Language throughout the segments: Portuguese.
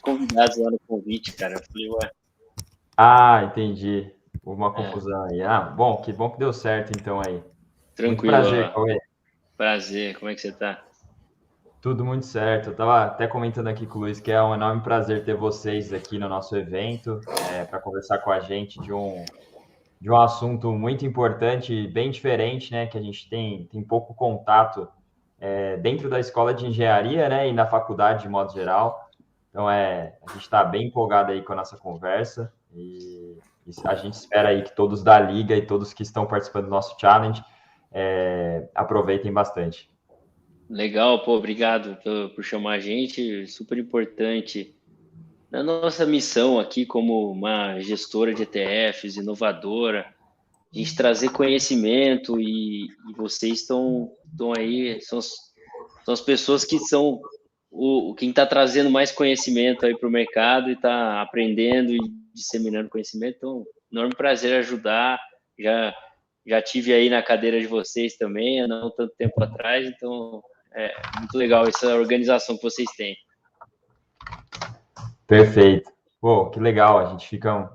convidados lá no convite, cara. Eu falei, ué, Ah, entendi. Houve uma é, confusão aí. Ah, bom que deu certo então aí. Muito tranquilo, prazer, ó. Cauê. Prazer, como é que você tá? Tudo muito certo. Eu estava até comentando aqui com o Luiz que é um enorme prazer ter vocês aqui no nosso evento, para conversar com a gente de um assunto muito importante e bem diferente, né? Que a gente tem pouco contato dentro da escola de engenharia, né? E na faculdade de modo geral. Então, a gente está bem empolgado aí com a nossa conversa e a gente espera aí que todos da liga e todos que estão participando do nosso challenge aproveitem bastante. Legal, pô, obrigado por chamar a gente. Super importante na nossa missão aqui como uma gestora de ETFs, inovadora, a gente trazer conhecimento e vocês estão aí, são as pessoas que são quem está trazendo mais conhecimento aí para o mercado e está aprendendo e disseminando conhecimento. Então, enorme prazer ajudar. Já, já tive aí na cadeira de vocês também, há não tanto tempo atrás, então é muito legal essa organização que vocês têm. Perfeito. Pô, que legal. A gente fica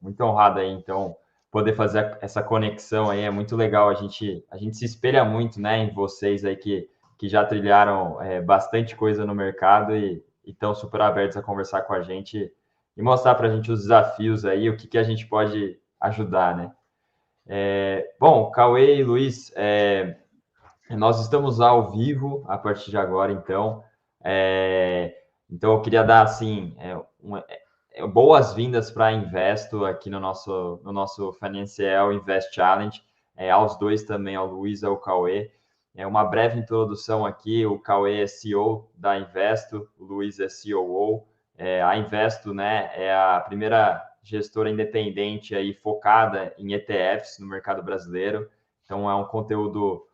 muito honrado aí, então, poder fazer essa conexão aí é muito legal. A gente se espelha muito, né, em vocês aí que já trilharam bastante coisa no mercado e estão super abertos a conversar com a gente e mostrar para a gente os desafios aí, o que a gente pode ajudar, né? Bom, Cauê e Luiz, nós estamos ao vivo a partir de agora, então. Então, eu queria dar, assim, boas-vindas para a Investo aqui no nosso Financial Invest Challenge, aos dois também, ao Luiz e ao Cauê. Uma breve introdução aqui, o Cauê é CEO da Investo, o Luiz é COO. A Investo, né, é a primeira gestora independente aí focada em ETFs no mercado brasileiro. Então, é um conteúdo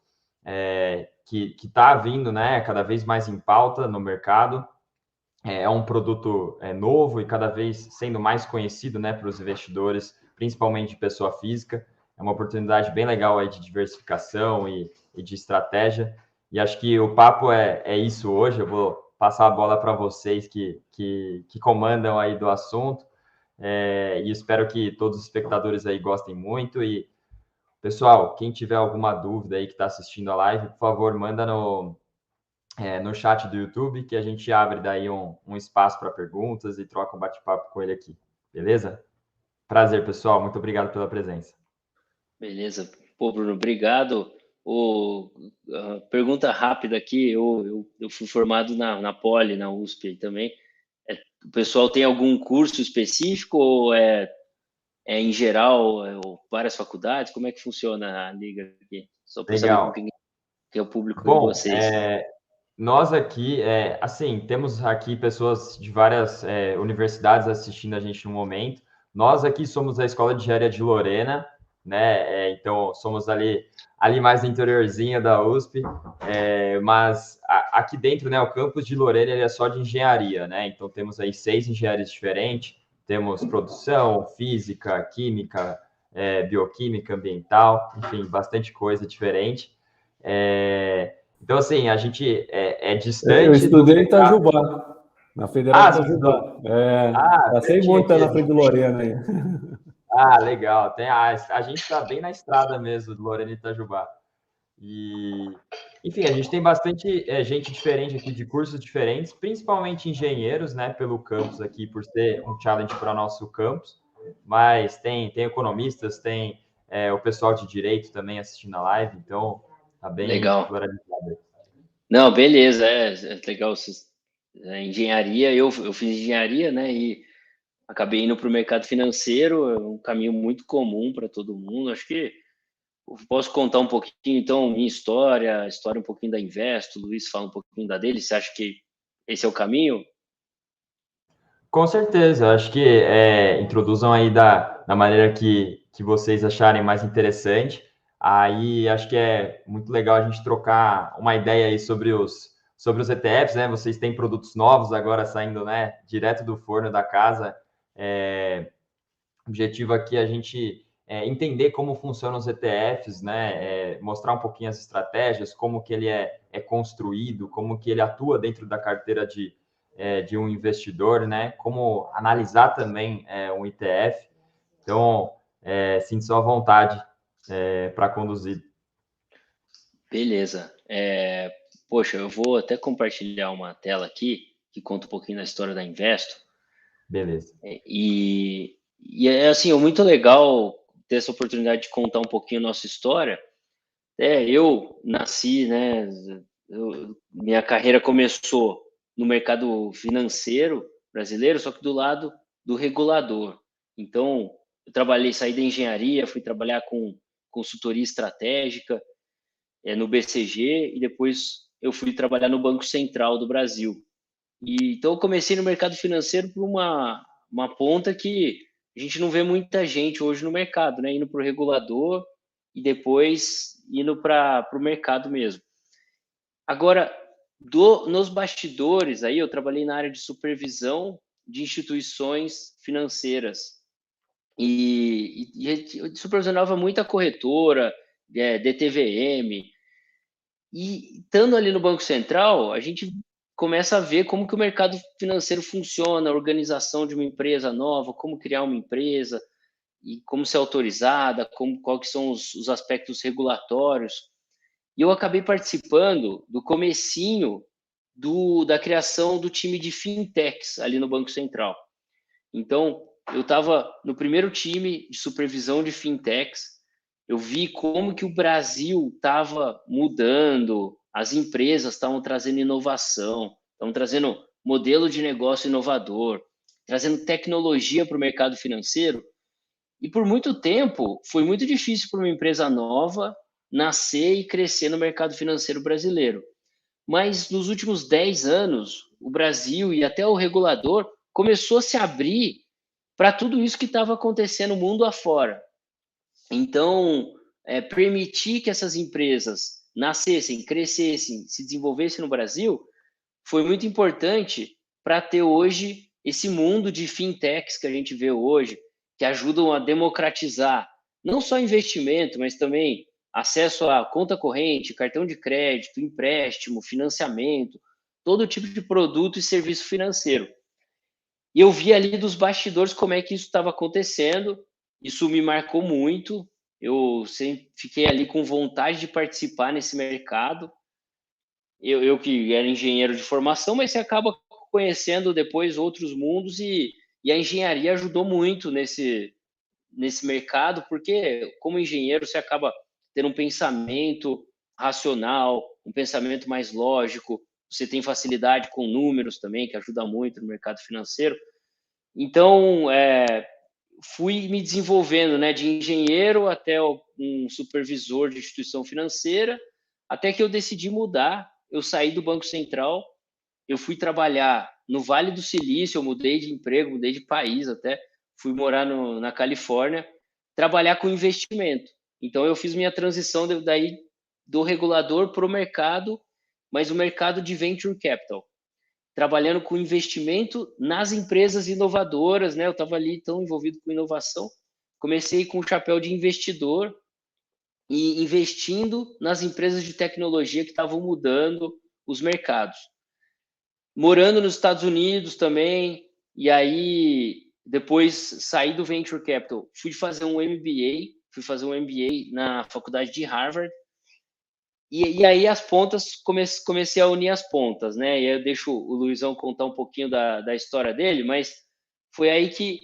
que está vindo, né, cada vez mais em pauta no mercado. É um produto novo e cada vez sendo mais conhecido, né, para os investidores, principalmente de pessoa física. É uma oportunidade bem legal aí de diversificação e de estratégia. E acho que o papo é isso hoje. Eu vou passar a bola para vocês que comandam aí do assunto. E espero que todos os espectadores aí gostem muito. E, pessoal, quem tiver alguma dúvida aí que está assistindo a live, por favor, manda no chat do YouTube, que a gente abre daí um espaço para perguntas e troca um bate-papo com ele aqui. Beleza? Prazer, pessoal. Muito obrigado pela presença. Beleza. Pô, Bruno, obrigado. Pergunta rápida aqui, eu fui formado na Poli, na USP também. O pessoal tem algum curso específico ou é em geral, ou várias faculdades? Como é que funciona a liga aqui? Só para eu saber com Legal. quem que é o público de Bom, vocês. nós aqui, assim, temos aqui pessoas de várias universidades assistindo a gente no momento. Nós aqui somos a Escola de Engenharia de Lorena, né? Então, somos ali mais no interiorzinho da USP, mas aqui dentro, né, o campus de Lorena ele é só de engenharia, né? Então, temos aí 6 engenharias diferentes. Temos produção, física, química, bioquímica, ambiental, enfim, bastante coisa diferente. Então, assim, a gente é Eu distante do estudei em mercado. Itajubá, na Federal de Ah, você estudou? Itajubá. Passei Pertinho muito aqui. na frente de Lorena aí. Legal. A gente está bem na estrada mesmo, de Lorena e Itajubá. E, enfim, a gente tem bastante gente diferente aqui, de cursos diferentes, principalmente engenheiros, né, pelo campus aqui, por ser um challenge para nosso campus. Mas tem economistas, tem o pessoal de direito também assistindo a live, então tá bem Legal. pluralizado. Não, beleza, é legal. Engenharia, eu fiz engenharia, né? E acabei indo para o mercado financeiro, é um caminho muito comum para todo mundo. Acho que eu posso contar um pouquinho, então, minha história, a história um pouquinho da Investo, o Luiz fala um pouquinho da dele. Você acha que esse é o caminho? Com certeza, acho que introduzam aí da maneira que vocês acharem mais interessante. Aí acho que é muito legal a gente trocar uma ideia aí sobre os ETFs, né? Vocês têm produtos novos agora saindo, né, direto do forno da casa. O objetivo aqui é a gente entender como funcionam os ETFs, né? Mostrar um pouquinho as estratégias, como que ele é construído, como que ele atua dentro da carteira de um investidor, né? Como analisar também um ETF. Então, sinta-se à vontade para conduzir. Beleza. Poxa, eu vou até compartilhar uma tela aqui que conta um pouquinho da história da Investo. Beleza. E é assim, é muito legal ter essa oportunidade de contar um pouquinho a nossa história. Eu nasci, né? Minha carreira começou no mercado financeiro brasileiro, só que do lado do regulador. Então, eu saí da engenharia, fui trabalhar com consultoria estratégica no BCG e depois eu fui trabalhar no Banco Central do Brasil. Então, eu comecei no mercado financeiro por uma ponta que a gente não vê muita gente hoje no mercado, né? Indo para o regulador e depois indo para o mercado mesmo. Agora, nos bastidores, aí eu trabalhei na área de supervisão de instituições financeiras e eu supervisionava muita corretora, DTVM, e estando ali no Banco Central, a gente começa a ver como que o mercado financeiro funciona, a organização de uma empresa nova, como criar uma empresa e como ser autorizada, qual que são os aspectos regulatórios. E eu acabei participando do comecinho da criação do time de fintechs ali no Banco Central. Então, eu estava no primeiro time de supervisão de fintechs, eu vi como que o Brasil estava mudando, as empresas estavam trazendo inovação, estavam trazendo modelo de negócio inovador, trazendo tecnologia para o mercado financeiro. E por muito tempo foi muito difícil para uma empresa nova nascer e crescer no mercado financeiro brasileiro. Mas nos últimos 10 anos, o Brasil e até o regulador começou a se abrir para tudo isso que estava acontecendo mundo afora. Então, permitir que essas empresas nascessem, crescessem, se desenvolvessem no Brasil foi muito importante para ter hoje esse mundo de fintechs que a gente vê hoje, que ajudam a democratizar não só investimento, mas também acesso a conta corrente, cartão de crédito, empréstimo, financiamento, todo tipo de produto e serviço financeiro. E eu vi ali dos bastidores como é que isso estava acontecendo, isso me marcou muito, eu sempre fiquei ali com vontade de participar nesse mercado. Eu que era engenheiro de formação, mas você acaba conhecendo depois outros mundos e a engenharia ajudou muito nesse mercado, porque como engenheiro você acaba tendo um pensamento racional, um pensamento mais lógico, você tem facilidade com números também, que ajuda muito no mercado financeiro. Então, fui me desenvolvendo, né, de engenheiro até um supervisor de instituição financeira, até que eu decidi mudar. Eu saí do Banco Central, eu fui trabalhar no Vale do Silício, eu mudei de emprego, mudei de país até, fui morar na Califórnia, trabalhar com investimento. Então, eu fiz minha transição daí do regulador para o mercado, mas o mercado de venture capital, trabalhando com investimento nas empresas inovadoras, né? Eu estava ali tão envolvido com inovação, comecei com o chapéu de investidor e investindo nas empresas de tecnologia que estavam mudando os mercados. Morando nos Estados Unidos também, e aí depois saí do Venture Capital, fui fazer um MBA na faculdade de Harvard, e aí as pontas, comecei a unir as pontas, né? E aí eu deixo o Luizão contar um pouquinho da história dele, mas foi aí que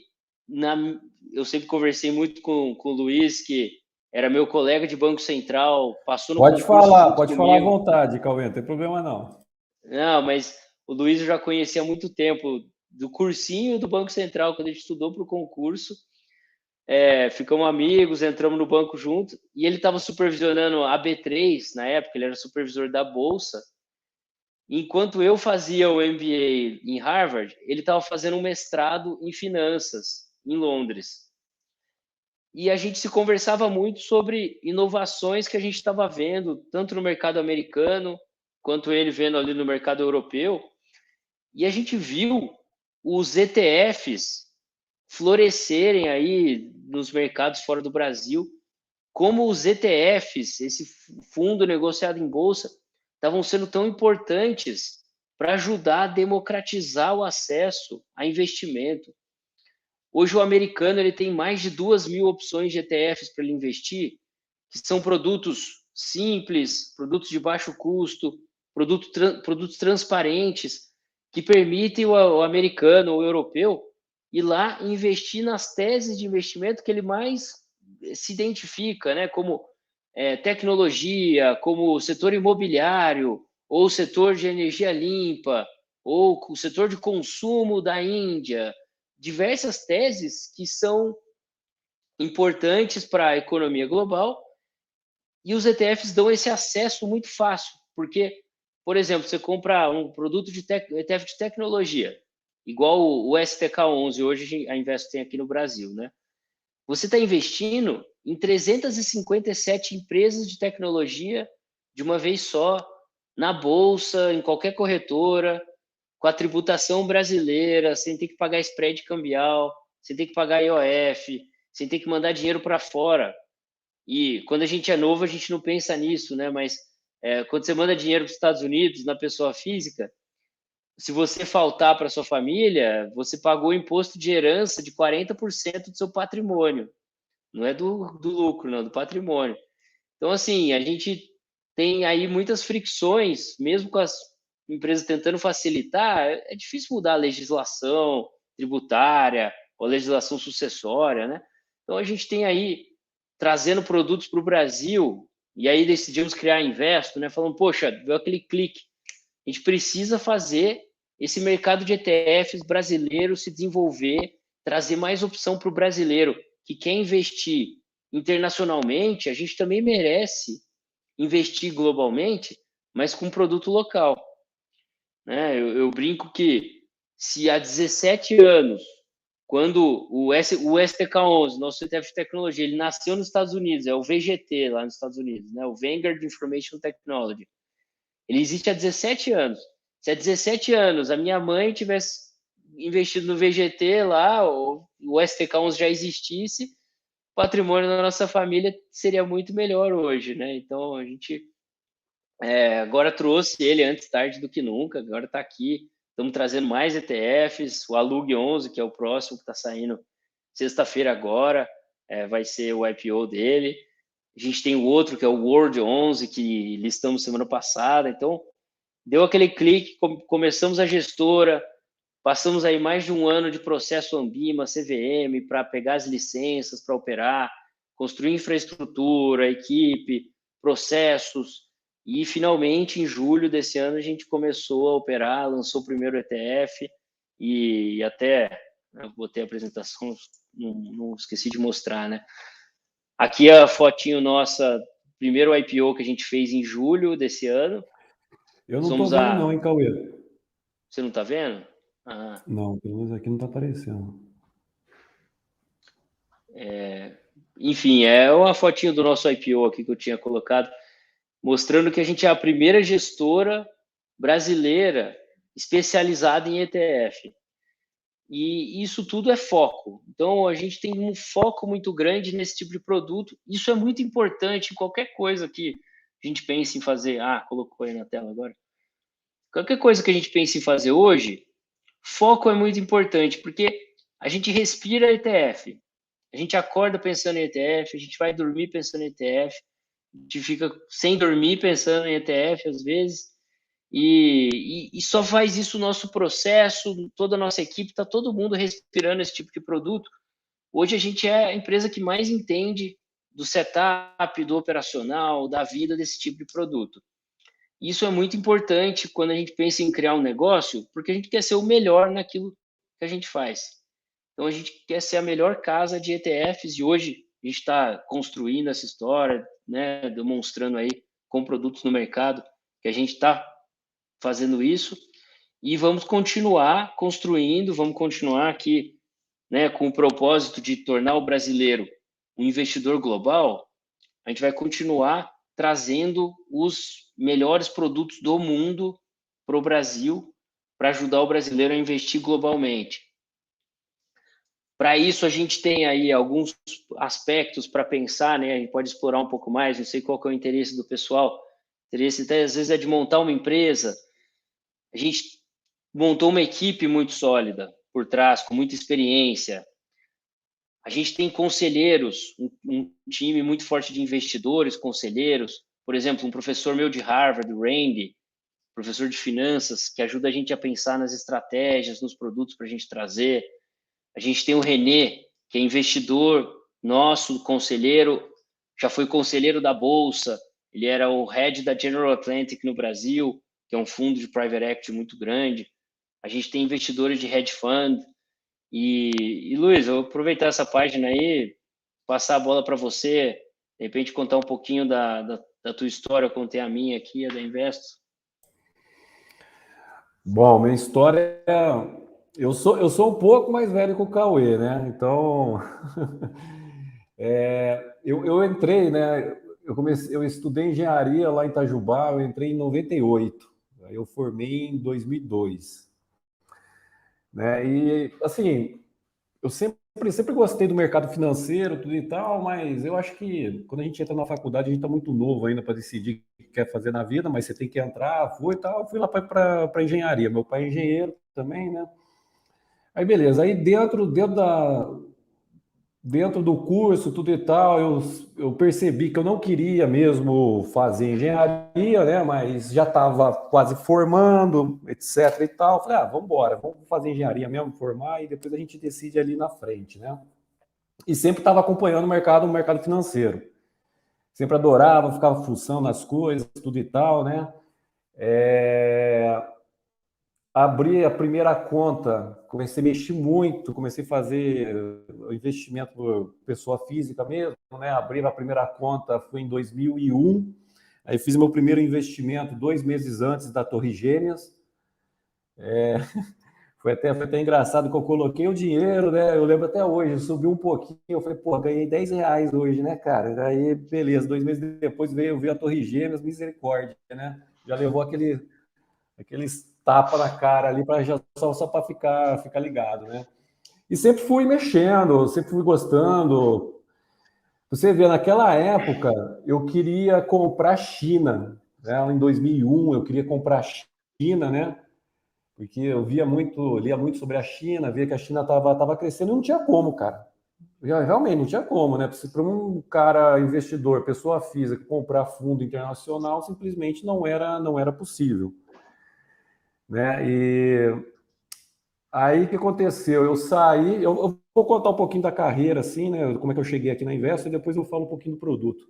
eu sempre conversei muito com o Luiz, que era meu colega de Banco Central, passou no concurso pode falar à vontade, Cauê, não tem problema não. Não, mas o Luiz eu já conhecia há muito tempo, do cursinho do Banco Central, quando a gente estudou para o concurso. Ficamos amigos, entramos no banco junto, e ele estava supervisionando a B3, na época, ele era supervisor da Bolsa. Enquanto eu fazia o MBA em Harvard, ele estava fazendo um mestrado em finanças, em Londres. E a gente se conversava muito sobre inovações que a gente estava vendo, tanto no mercado americano, quanto ele vendo ali no mercado europeu. E a gente viu os ETFs florescerem aí nos mercados fora do Brasil, como os ETFs, esse fundo negociado em bolsa, estavam sendo tão importantes para ajudar a democratizar o acesso a investimento. Hoje o americano ele tem mais de 2.000 opções de ETFs para ele investir, que são produtos simples, produtos de baixo custo, produtos transparentes, que permitem o americano ou o europeu ir lá e investir nas teses de investimento que ele mais se identifica, né? Como tecnologia, como o setor imobiliário, ou o setor de energia limpa, ou o setor de consumo da Índia, diversas teses que são importantes para a economia global, e os ETFs dão esse acesso muito fácil, porque, por exemplo, você compra um produto de ETF de tecnologia, igual o STK11, hoje a Investo tem aqui no Brasil, né? Você está investindo em 357 empresas de tecnologia de uma vez só, na bolsa, em qualquer corretora, com a tributação brasileira, sem ter que pagar spread cambial, sem ter que pagar IOF, sem ter que mandar dinheiro para fora. E quando a gente é novo, a gente não pensa nisso, né? Mas quando você manda dinheiro para os Estados Unidos, na pessoa física, se você faltar para sua família, você pagou imposto de herança de 40% do seu patrimônio. Não é do lucro, não, do patrimônio. Então, assim, a gente tem aí muitas fricções, mesmo com as empresas tentando facilitar, é difícil mudar a legislação tributária ou legislação sucessória, né? Então, a gente tem aí, trazendo produtos para o Brasil, e aí decidimos criar a Investo, né? Falando, poxa, deu aquele clique, a gente precisa fazer esse mercado de ETFs brasileiro se desenvolver, trazer mais opção para o brasileiro que quer investir internacionalmente. A gente também merece investir globalmente, mas com produto local, né? Eu brinco que se há 17 anos, quando o STK11, nosso ETF de tecnologia, ele nasceu nos Estados Unidos, é o VGT lá nos Estados Unidos, né? O Vanguard Information Technology. Ele existe há 17 anos. Se há 17 anos a minha mãe tivesse investido no VGT lá, ou o STK11 já existisse, o patrimônio da nossa família seria muito melhor hoje, né? Então, a gente agora trouxe ele antes tarde do que nunca, agora está aqui. Estamos trazendo mais ETFs, o Alug 11, que é o próximo que está saindo sexta-feira agora, vai ser o IPO dele. A gente tem o outro, que é o World 11, que listamos semana passada. Então, deu aquele clique, começamos a gestora, passamos aí mais de um ano de processo Ambima, CVM, para pegar as licenças para operar, construir infraestrutura, equipe, processos, e finalmente, em julho desse ano, a gente começou a operar, lançou o primeiro ETF, e até eu botei a apresentação, não esqueci de mostrar, né? Aqui a fotinho nossa, primeiro IPO que a gente fez em julho desse ano. Eu não estou vendo não, hein, Cauê? Você não está vendo? Ah. Não, pelo menos aqui não está aparecendo. Enfim, é uma fotinho do nosso IPO aqui que eu tinha colocado, mostrando que a gente é a primeira gestora brasileira especializada em ETF. E isso tudo é foco. Então, a gente tem um foco muito grande nesse tipo de produto. Isso é muito importante em qualquer coisa que a gente pense em fazer. Colocou aí na tela agora. Qualquer coisa que a gente pense em fazer hoje, foco é muito importante, porque a gente respira ETF. A gente acorda pensando em ETF, a gente vai dormir pensando em ETF, a gente fica sem dormir pensando em ETF às vezes, e só faz isso o nosso processo, toda a nossa equipe, está todo mundo respirando esse tipo de produto. Hoje a gente é a empresa que mais entende do setup, do operacional, da vida desse tipo de produto. Isso é muito importante quando a gente pensa em criar um negócio, porque a gente quer ser o melhor naquilo que a gente faz. Então, a gente quer ser a melhor casa de ETFs, e hoje a gente está construindo essa história, né, demonstrando aí com produtos no mercado que a gente está fazendo isso, e vamos continuar construindo, vamos continuar aqui, né, com o propósito de tornar o brasileiro um investidor global. A gente vai continuar trazendo os melhores produtos do mundo para o Brasil, para ajudar o brasileiro a investir globalmente. Para isso, a gente tem aí alguns aspectos para pensar, né? A gente pode explorar um pouco mais, não sei qual que é o interesse do pessoal. O interesse, até, às vezes, é de montar uma empresa. A gente montou uma equipe muito sólida por trás, com muita experiência. A gente tem conselheiros, um time muito forte de investidores, conselheiros. Por exemplo, um professor meu de Harvard, o Randy, professor de finanças, que ajuda a gente a pensar nas estratégias, nos produtos para a gente trazer. A gente tem o René, que é investidor nosso, conselheiro, já foi conselheiro da Bolsa, ele era o head da General Atlantic no Brasil, que é um fundo de private equity muito grande. A gente tem investidores de hedge fund. E Luiz, eu vou aproveitar essa página aí, passar a bola para você, de repente contar um pouquinho da tua história, eu contei a minha aqui, a da Investos. Bom, minha história eu sou um pouco mais velho que o Cauê, né? Então, eu entrei, né? Eu estudei engenharia lá em Itajubá, eu entrei em 98, aí eu formei em 2002, né? E assim, eu sempre gostei do mercado financeiro, tudo e tal, mas eu acho que quando a gente entra na faculdade, a gente está muito novo ainda para decidir o que quer fazer na vida, mas você tem que entrar, foi e tal. Eu fui lá para engenharia. Meu pai é engenheiro também, né? Aí beleza, aí dentro do curso, tudo e tal, eu percebi que eu não queria mesmo fazer engenharia, né? Mas já estava quase formando, etc e tal. Falei, vamos embora, vamos fazer engenharia mesmo, formar e depois a gente decide ali na frente, né? E sempre estava acompanhando o mercado financeiro. Sempre adorava, ficava fuçando nas coisas, tudo e tal, né? Abri a primeira conta, comecei a mexer muito, comecei a fazer investimento por pessoa física mesmo, né? Abri a primeira conta, foi em 2001, aí fiz meu primeiro investimento 2 meses antes da Torre Gêmeas. Foi até engraçado que eu coloquei o dinheiro, né? Eu lembro até hoje, subiu um pouquinho, eu falei, pô, ganhei R$ 10 hoje, né, cara? Aí, beleza, 2 meses depois veio a Torre Gêmeas, misericórdia, né? Já levou aqueles tapa na cara ali para só para ficar ligado, né? E sempre fui mexendo, sempre fui gostando. Você vê, naquela época, eu queria comprar China, né? Em 2001, eu queria comprar China, né? Porque eu lia muito sobre a China, via que a China estava crescendo e não tinha como, cara. Realmente não tinha como, né? Para um cara investidor, pessoa física, comprar fundo internacional, simplesmente não era possível, né? E aí o que aconteceu? Eu saí, eu vou contar um pouquinho da carreira, assim, né? Como é que eu cheguei aqui na Invest, e depois eu falo um pouquinho do produto.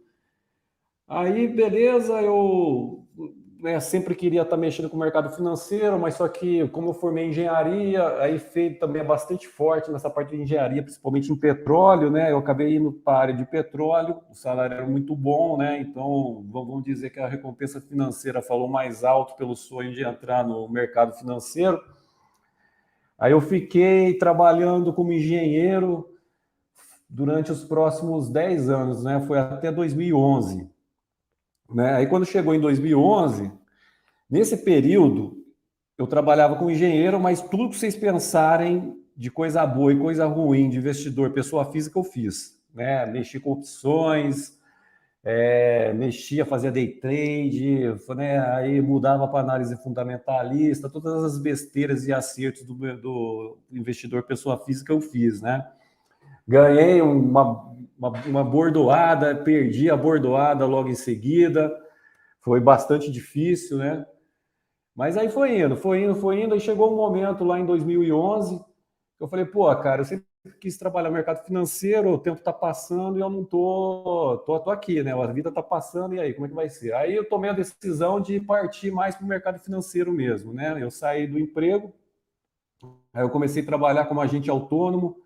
Aí, beleza, eu sempre queria estar mexendo com o mercado financeiro, mas só que, como eu formei em engenharia, aí feito também é bastante forte nessa parte de engenharia, principalmente em petróleo, né? Eu acabei indo para a área de petróleo, o salário era muito bom, né? Então, vamos dizer que a recompensa financeira falou mais alto pelo sonho de entrar no mercado financeiro. Aí eu fiquei trabalhando como engenheiro durante os próximos 10 anos, né? Foi até 2011. Né? Aí quando chegou em 2011, nesse período, eu trabalhava como engenheiro, mas tudo que vocês pensarem de coisa boa e coisa ruim de investidor, pessoa física, eu fiz. Né? Mexi com opções, mexia, fazia day trade, né? Aí mudava para análise fundamentalista, todas as besteiras e acertos do investidor pessoa física eu fiz. Né? Ganhei uma bordoada, perdi a bordoada logo em seguida, foi bastante difícil, né? Mas aí foi indo, aí chegou um momento lá em 2011 que eu falei, pô, cara, eu sempre quis trabalhar no mercado financeiro, o tempo tá passando e eu não tô aqui, né? A vida tá passando, e aí, como é que vai ser? Aí eu tomei a decisão de partir mais para o mercado financeiro mesmo, né? Eu saí do emprego, aí eu comecei a trabalhar como agente autônomo,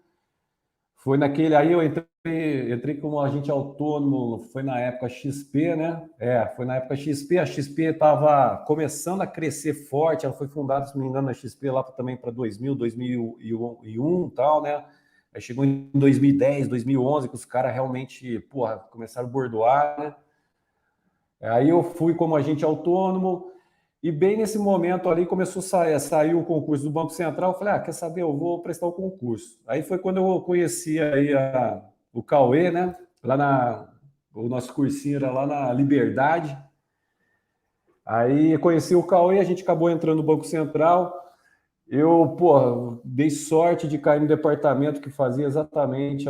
aí eu entrei como agente autônomo, foi na época XP, né? Foi na época XP. A XP estava começando a crescer forte, ela foi fundada, se não me engano, na XP lá também para 2000, 2001 e tal, né? Aí chegou em 2010, 2011, que os caras realmente, porra, começaram a bordoar, né? Aí eu fui como agente autônomo, e bem nesse momento ali começou a sair o concurso do Banco Central. Eu falei, quer saber, eu vou prestar o concurso. Aí foi quando eu conheci aí o Cauê, né? O nosso cursinho era lá na Liberdade. Aí conheci o Cauê, a gente acabou entrando no Banco Central. Eu, pô, dei sorte de cair no departamento que fazia exatamente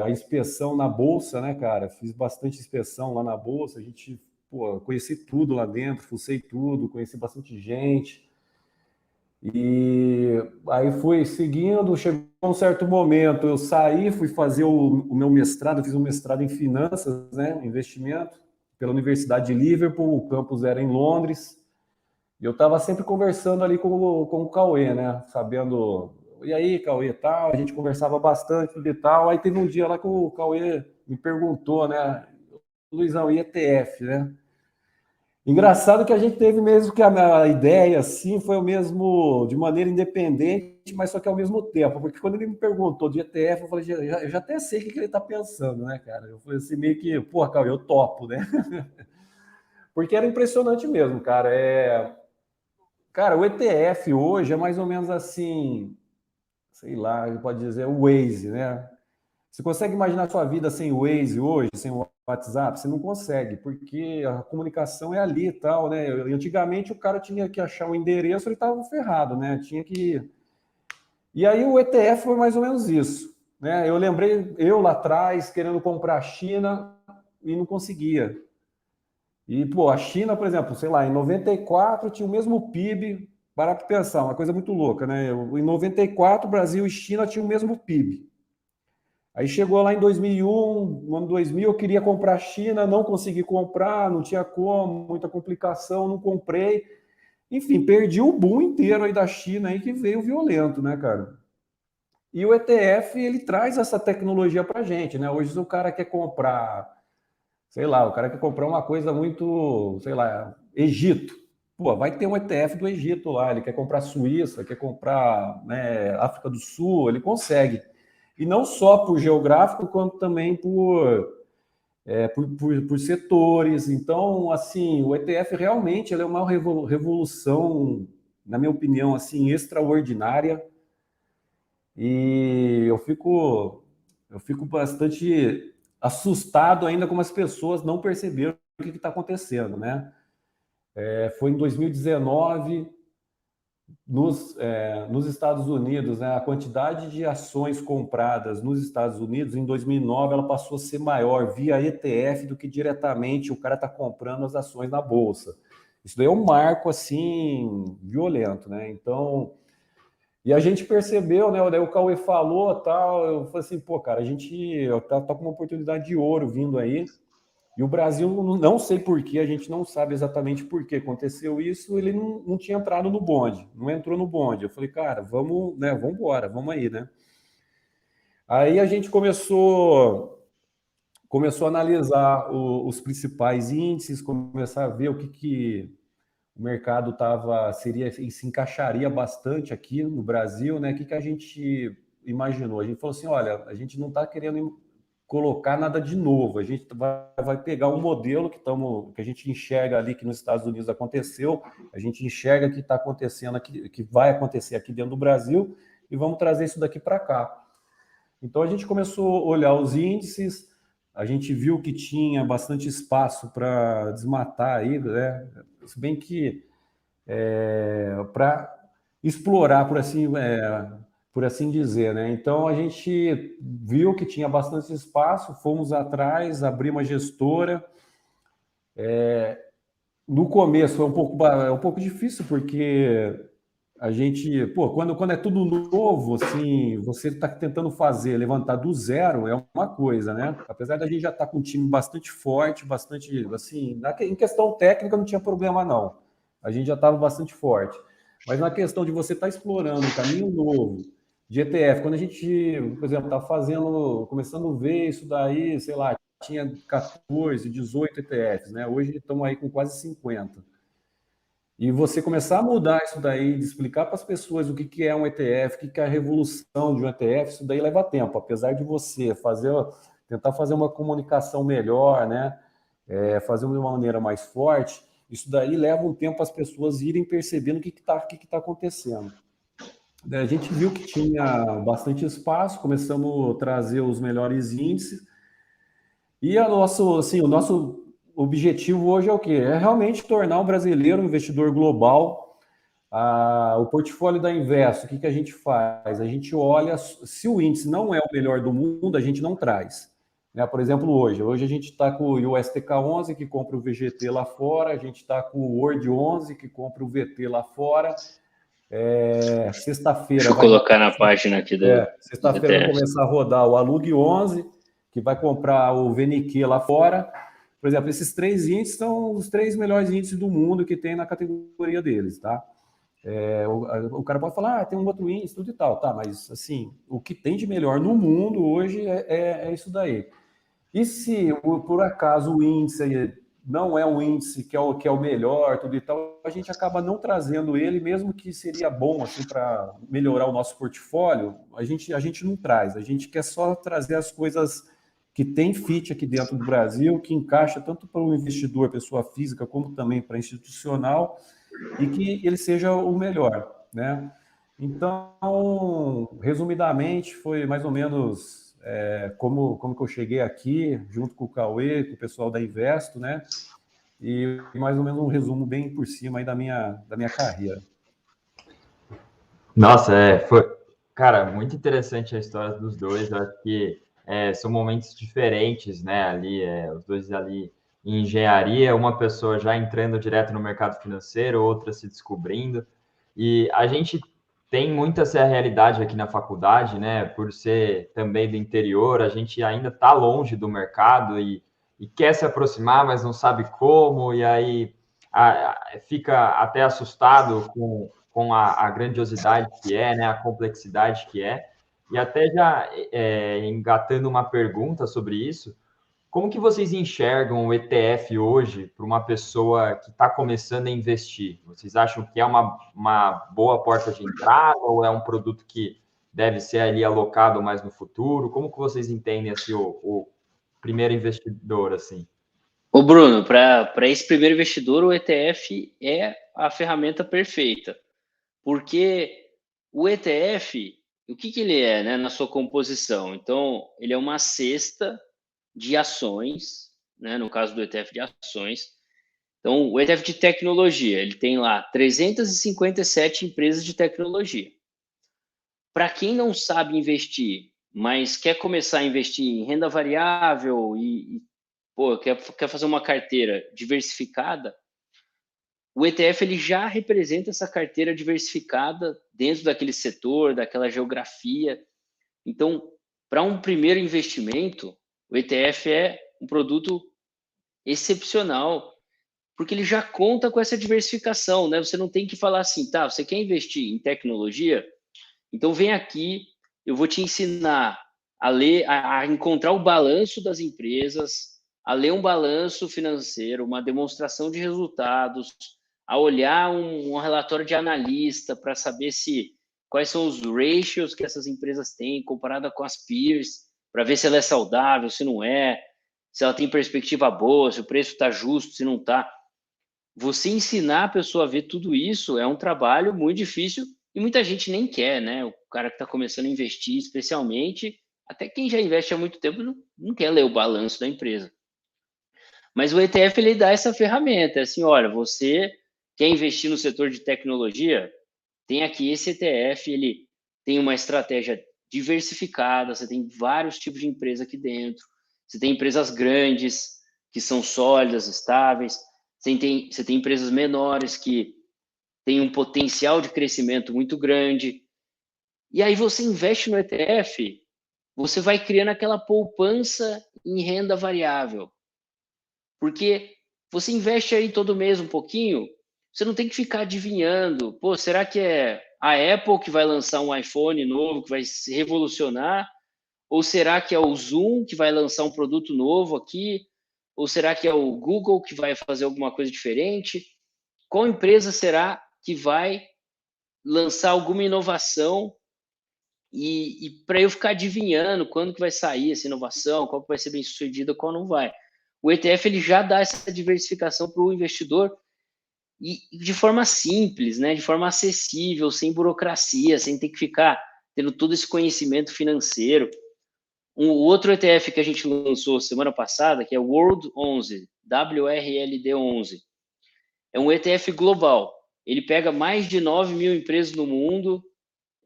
a inspeção na Bolsa, né, cara? Fiz bastante inspeção lá na Bolsa, a gente, pô, conheci tudo lá dentro, fucei tudo, conheci bastante gente. E aí fui seguindo, chegou um certo momento, eu saí, fui fazer o meu mestrado, eu fiz um mestrado em finanças, né, investimento, pela Universidade de Liverpool, o campus era em Londres, e eu estava sempre conversando ali com o Cauê, né, sabendo, e aí, Cauê, tal, a gente conversava bastante e tal, aí teve um dia lá que o Cauê me perguntou, né, Luizão, e ETF, né? Engraçado que a gente teve mesmo que a ideia, assim, foi o mesmo, de maneira independente, mas só que ao mesmo tempo, porque quando ele me perguntou de ETF, eu falei, eu já até sei o que ele está pensando, né, cara? Eu falei assim, meio que, pô, Cauê, eu topo, né? Porque era impressionante mesmo, cara. Cara, o ETF hoje é mais ou menos assim, sei lá, a gente pode dizer o Waze, né? Você consegue imaginar a sua vida sem o Waze hoje, sem o WhatsApp? Você não consegue, porque a comunicação é ali e tal, né? Antigamente o cara tinha que achar o endereço, ele estava ferrado, né? Tinha que. E aí o ETF foi mais ou menos isso, né? Eu lembrei, eu lá atrás, querendo comprar a China e não conseguia. E, pô, a China, por exemplo, sei lá, em 94 tinha o mesmo PIB, para pensar, uma coisa muito louca, né? Em 94, Brasil e China tinham o mesmo PIB. Aí chegou lá em 2001, no ano 2000, eu queria comprar a China, não consegui comprar, não tinha como, muita complicação, não comprei. Enfim, perdi o boom inteiro aí da China aí que veio violento, né, cara? E o ETF, ele traz essa tecnologia pra gente, né? Hoje se o cara quer comprar, sei lá, o cara quer comprar uma coisa muito, sei lá, Egito. Pô, vai ter um ETF do Egito lá, ele quer comprar Suíça, quer comprar, né, África do Sul, ele consegue. E não só por geográfico, quanto também por setores. Então, assim, o ETF realmente ele é uma revolução, na minha opinião, assim, extraordinária. E eu fico bastante assustado ainda como as pessoas não perceberam o que está acontecendo, né? Foi em 2019, nos Estados Unidos, né, a quantidade de ações compradas nos Estados Unidos, em 2009, ela passou a ser maior via ETF do que diretamente o cara está comprando as ações na Bolsa. Isso daí é um marco, assim, violento, né? Então, e a gente percebeu, né? Daí o Cauê falou, tal, eu falei assim, pô, cara, a gente tá com uma oportunidade de ouro vindo aí, e o Brasil, não sei por que, a gente não sabe exatamente por que aconteceu isso, ele não tinha entrado no bonde, não entrou no bonde. Eu falei, cara, vamos, né, vamos embora, vamos aí, né? Aí a gente começou a analisar os principais índices, começar a ver o que o mercado se encaixaria bastante aqui no Brasil, né? O que a gente imaginou? A gente falou assim, olha, a gente não está querendo colocar nada de novo. A gente vai pegar um modelo que a gente enxerga ali que nos Estados Unidos aconteceu, a gente enxerga que está acontecendo aqui, que vai acontecer aqui dentro do Brasil, e vamos trazer isso daqui para cá. Então a gente começou a olhar os índices, a gente viu que tinha bastante espaço para desmatar aí, né? Se bem que para explorar, por assim dizer, né? Então a gente viu que tinha bastante espaço, fomos atrás, abrimos uma gestora. No começo foi um pouco difícil, porque a gente, pô, quando é tudo novo, assim, você está tentando levantar do zero, é uma coisa, né? Apesar da gente já estar com um time bastante forte, bastante, assim, em questão técnica não tinha problema, não. A gente já estava bastante forte. Mas na questão de você estar explorando um caminho novo de ETF, quando a gente, por exemplo, está começando a ver isso daí, sei lá, tinha 14, 18 ETFs, né? Hoje estamos aí com quase 50. E você começar a mudar isso daí, de explicar para as pessoas o que é um ETF, o que é a revolução de um ETF, isso daí leva tempo. Apesar de você tentar fazer uma comunicação melhor, né? Fazer de uma maneira mais forte, isso daí leva um tempo para as pessoas irem percebendo o que tá acontecendo. A gente viu que tinha bastante espaço, começamos a trazer os melhores índices, e o objetivo hoje é o quê? É realmente tornar o brasileiro um investidor global. O portfólio da Investo, o que a gente faz? A gente olha, se o índice não é o melhor do mundo, a gente não traz. Né? Por exemplo, hoje a gente está com o USTK11, que compra o VGT lá fora, a gente está com o Word 11, que compra o VT lá fora. Sexta-feira... Deixa eu colocar na página aqui do sexta-feira vai começar a rodar o Alug 11, que vai comprar o VNQ lá fora. Por exemplo, esses 3 índices são os 3 melhores índices do mundo que tem na categoria deles, tá? O cara pode falar, tem um outro índice, tudo e tal, tá? Mas, assim, o que tem de melhor no mundo hoje é isso daí. E se, por acaso, o índice não é um índice que é o melhor, tudo e tal, a gente acaba não trazendo ele, mesmo que seria bom, assim, para melhorar o nosso portfólio, a gente não traz. A gente quer só trazer as coisas que tem fit aqui dentro do Brasil, que encaixa tanto para o investidor, pessoa física, como também para institucional, e que ele seja o melhor, né? Então, resumidamente, foi mais ou menos como que eu cheguei aqui, junto com o Cauê, com o pessoal da Investo, né? E mais ou menos um resumo bem por cima aí da minha carreira. Nossa, foi, cara, muito interessante a história dos dois. Eu acho que são momentos diferentes, né? Ali, os dois ali em engenharia, uma pessoa já entrando direto no mercado financeiro, outra se descobrindo. E a gente tem muito essa realidade aqui na faculdade, né? Por ser também do interior, a gente ainda está longe do mercado e quer se aproximar, mas não sabe como, e aí fica até assustado com a grandiosidade que né? A complexidade que é. E até já engatando uma pergunta sobre isso, como que vocês enxergam o ETF hoje para uma pessoa que está começando a investir? Vocês acham que é uma boa porta de entrada ou é um produto que deve ser ali alocado mais no futuro? Como que vocês entendem assim, o primeiro investidor, assim? Ô Bruno, para esse primeiro investidor, o ETF é a ferramenta perfeita, porque o ETF, o que ele é, né, na sua composição? Então, ele é uma cesta de ações, né, no caso do ETF de ações. Então, o ETF de tecnologia, ele tem lá 357 empresas de tecnologia. Para quem não sabe investir, mas quer começar a investir em renda variável quer fazer uma carteira diversificada, o ETF ele já representa essa carteira diversificada dentro daquele setor, daquela geografia. Então, para um primeiro investimento, o ETF é um produto excepcional, porque ele já conta com essa diversificação, né? Você não tem que falar assim, tá, você quer investir em tecnologia? Então vem aqui, eu vou te ensinar a ler, a encontrar o balanço das empresas, a ler um balanço financeiro, uma demonstração de resultados, a olhar um relatório de analista para saber quais são os ratios que essas empresas têm comparada com as peers, para ver se ela é saudável, se não é, se ela tem perspectiva boa, se o preço está justo, se não está. Você ensinar a pessoa a ver tudo isso é um trabalho muito difícil e muita gente nem quer, né? O cara que está começando a investir, especialmente, até quem já investe há muito tempo, não quer ler o balanço da empresa. Mas o ETF, ele dá essa ferramenta, assim, olha, você quer investir no setor de tecnologia? Tem aqui esse ETF, ele tem uma estratégia diversificada, você tem vários tipos de empresa aqui dentro, você tem empresas grandes, que são sólidas, estáveis, você tem empresas menores que têm um potencial de crescimento muito grande. E aí você investe no ETF, você vai criando aquela poupança em renda variável. Porque você investe aí todo mês um pouquinho, você não tem que ficar adivinhando, pô, será que é a Apple que vai lançar um iPhone novo que vai se revolucionar? Ou será que é o Zoom que vai lançar um produto novo aqui? Ou será que é o Google que vai fazer alguma coisa diferente? Qual empresa será que vai lançar alguma inovação? E para eu ficar adivinhando quando que vai sair essa inovação, qual que vai ser bem sucedida, qual não vai. O ETF ele já dá essa diversificação para o investidor e de forma simples, né? De forma acessível, sem burocracia, sem ter que ficar tendo todo esse conhecimento financeiro. O outro ETF que a gente lançou semana passada, que é o World 11, WRLD 11, é um ETF global. Ele pega mais de 9 mil empresas no mundo,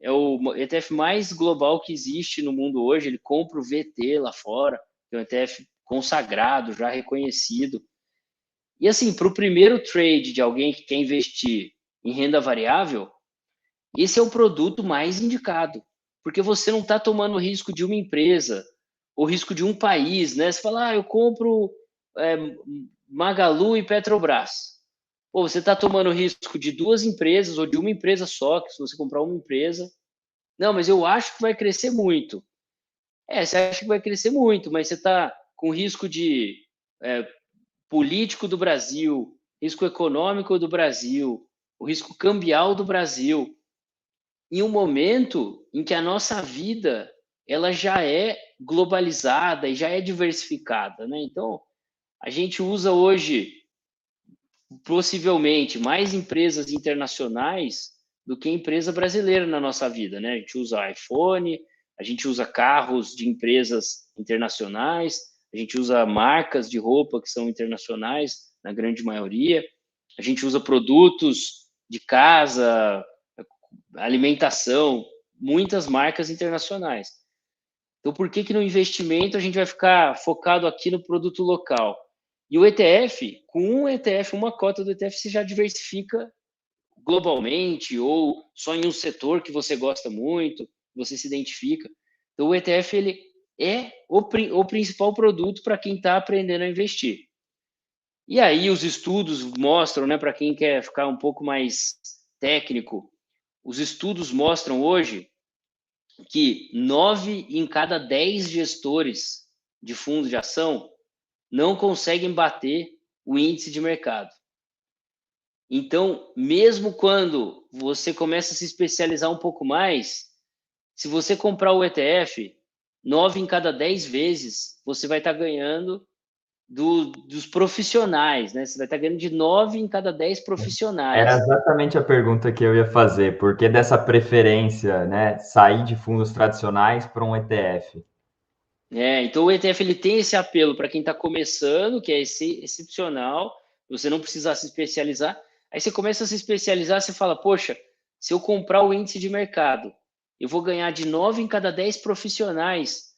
é o ETF mais global que existe no mundo hoje. Ele compra o VT lá fora, que é um ETF consagrado, já reconhecido. E assim, para o primeiro trade de alguém que quer investir em renda variável, esse é o produto mais indicado, porque você não está tomando o risco de uma empresa, o risco de um país, né? Você fala, eu compro Magalu e Petrobras. Pô, você está tomando o risco de duas empresas ou de uma empresa só, que se você comprar uma empresa. Não, mas eu acho que vai crescer muito. Você acha que vai crescer muito, mas você está com risco de político do Brasil, risco econômico do Brasil, o risco cambial do Brasil, em um momento em que a nossa vida ela já é globalizada e já é diversificada, né? Então, a gente usa hoje possivelmente mais empresas internacionais do que empresa brasileira na nossa vida, né? A gente usa iPhone, a gente usa carros de empresas internacionais, a gente usa marcas de roupa que são internacionais, na grande maioria, a gente usa produtos de casa, alimentação, muitas marcas internacionais. Então, por que no investimento a gente vai ficar focado aqui no produto local? E o ETF, com um ETF, uma cota do ETF, você já diversifica globalmente ou só em um setor que você gosta muito, você se identifica. Então, o ETF ele é o principal produto para quem está aprendendo a investir. E aí os estudos mostram, né, para quem quer ficar um pouco mais técnico, os estudos mostram hoje que 9 em cada 10 gestores de fundos de ação não conseguem bater o índice de mercado. Então, mesmo quando você começa a se especializar um pouco mais, se você comprar o ETF, 9 em cada 10 vezes, você vai estar ganhando dos profissionais, né? Você vai estar ganhando de 9 em cada 10 profissionais. Era exatamente a pergunta que eu ia fazer. Por que dessa preferência, né? Sair de fundos tradicionais para um ETF? Então o ETF ele tem esse apelo para quem está começando, que é excepcional, você não precisa se especializar. Aí você começa a se especializar, você fala, poxa, se eu comprar o índice de mercado, eu vou ganhar de 9 em cada 10 profissionais.